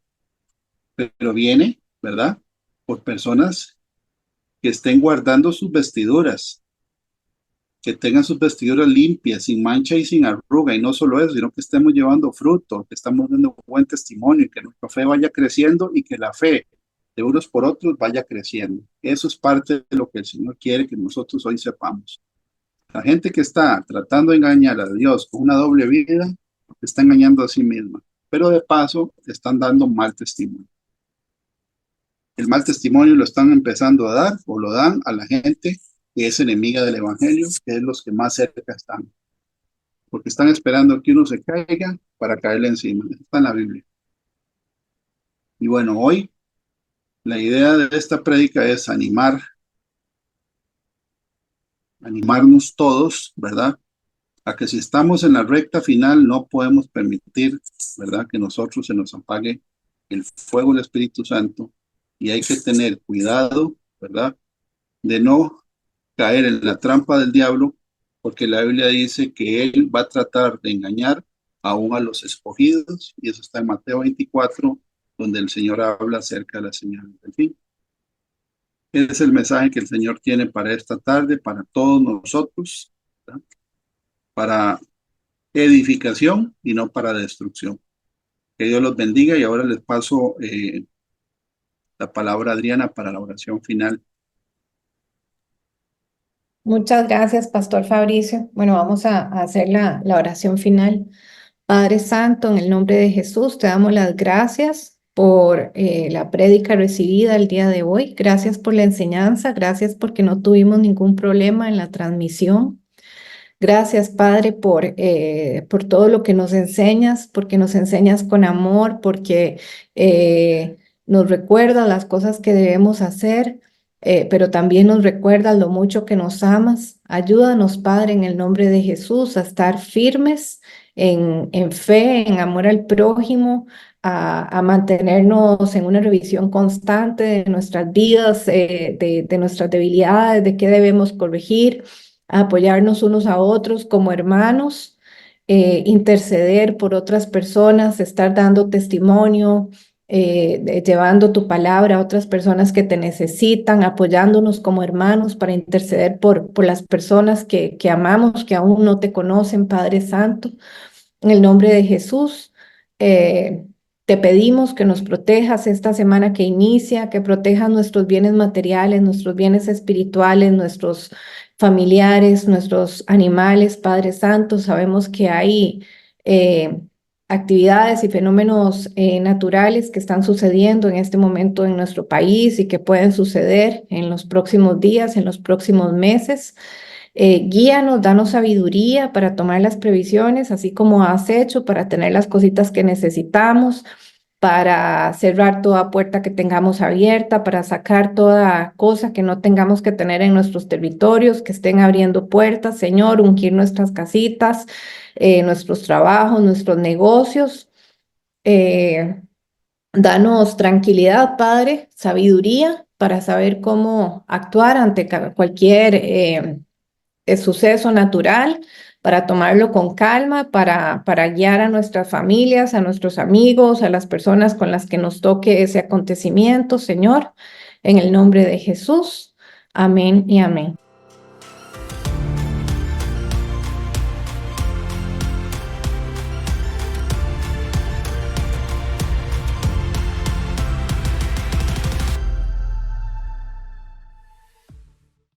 pero viene, ¿verdad? Por personas que estén guardando sus vestiduras, que tengan sus vestiduras limpias, sin mancha y sin arruga, y no solo eso, sino que estemos llevando fruto, que estamos dando buen testimonio, y que nuestra fe vaya creciendo y que la fe de unos por otros vaya creciendo. Eso es parte de lo que el Señor quiere que nosotros hoy sepamos. La gente que está tratando de engañar a Dios con una doble vida, está engañando a sí misma, pero de paso están dando mal testimonio. El mal testimonio lo están empezando a dar o lo dan a la gente que es enemiga del Evangelio, que es los que más cerca están. Porque están esperando que uno se caiga para caerle encima. Eso está en la Biblia. Y bueno, hoy la idea de esta prédica es animarnos todos, ¿verdad? A que si estamos en la recta final no podemos permitir, ¿verdad? Que nosotros se nos apague el fuego del Espíritu Santo y hay que tener cuidado, ¿verdad? De no caer en la trampa del diablo, porque la Biblia dice que él va a tratar de engañar aún a los escogidos, y eso está en Mateo 24, donde el Señor habla acerca de las señales del fin. Ese es el mensaje que el Señor tiene para esta tarde, para todos nosotros, ¿verdad? Para edificación y no para destrucción. Que Dios los bendiga y ahora les paso la palabra a Adriana para la oración final. Muchas gracias, Pastor Fabricio. Bueno, vamos a hacer la oración final. Padre Santo, en el nombre de Jesús, te damos las gracias por la prédica recibida el día de hoy. Gracias por la enseñanza, gracias porque no tuvimos ningún problema en la transmisión. Gracias, Padre, por todo lo que nos enseñas, porque nos enseñas con amor, porque nos recuerdas las cosas que debemos hacer, pero también nos recuerdas lo mucho que nos amas. Ayúdanos, Padre, en el nombre de Jesús, a estar firmes en fe, en amor al prójimo, a mantenernos en una revisión constante de nuestras vidas, de nuestras debilidades, de qué debemos corregir, a apoyarnos unos a otros como hermanos, interceder por otras personas, estar dando testimonio, llevando tu palabra a otras personas que te necesitan, apoyándonos como hermanos para interceder por las personas que amamos, que aún no te conocen, Padre Santo. En el nombre de Jesús, te pedimos que nos protejas esta semana que inicia, que protejas nuestros bienes materiales, nuestros bienes espirituales, nuestros familiares, nuestros animales, Padre Santo. Sabemos que hay actividades y fenómenos naturales que están sucediendo en este momento en nuestro país y que pueden suceder en los próximos días, en los próximos meses. Guíanos, danos sabiduría para tomar las previsiones, así como has hecho, para tener las cositas que necesitamos, para cerrar toda puerta que tengamos abierta, para sacar toda cosa que no tengamos que tener en nuestros territorios, que estén abriendo puertas, Señor, ungir nuestras casitas, nuestros trabajos, nuestros negocios. Danos tranquilidad, Padre, sabiduría para saber cómo actuar ante cualquier suceso natural, para tomarlo con calma, para guiar a nuestras familias, a nuestros amigos, a las personas con las que nos toque ese acontecimiento, Señor, en el nombre de Jesús. Amén y amén.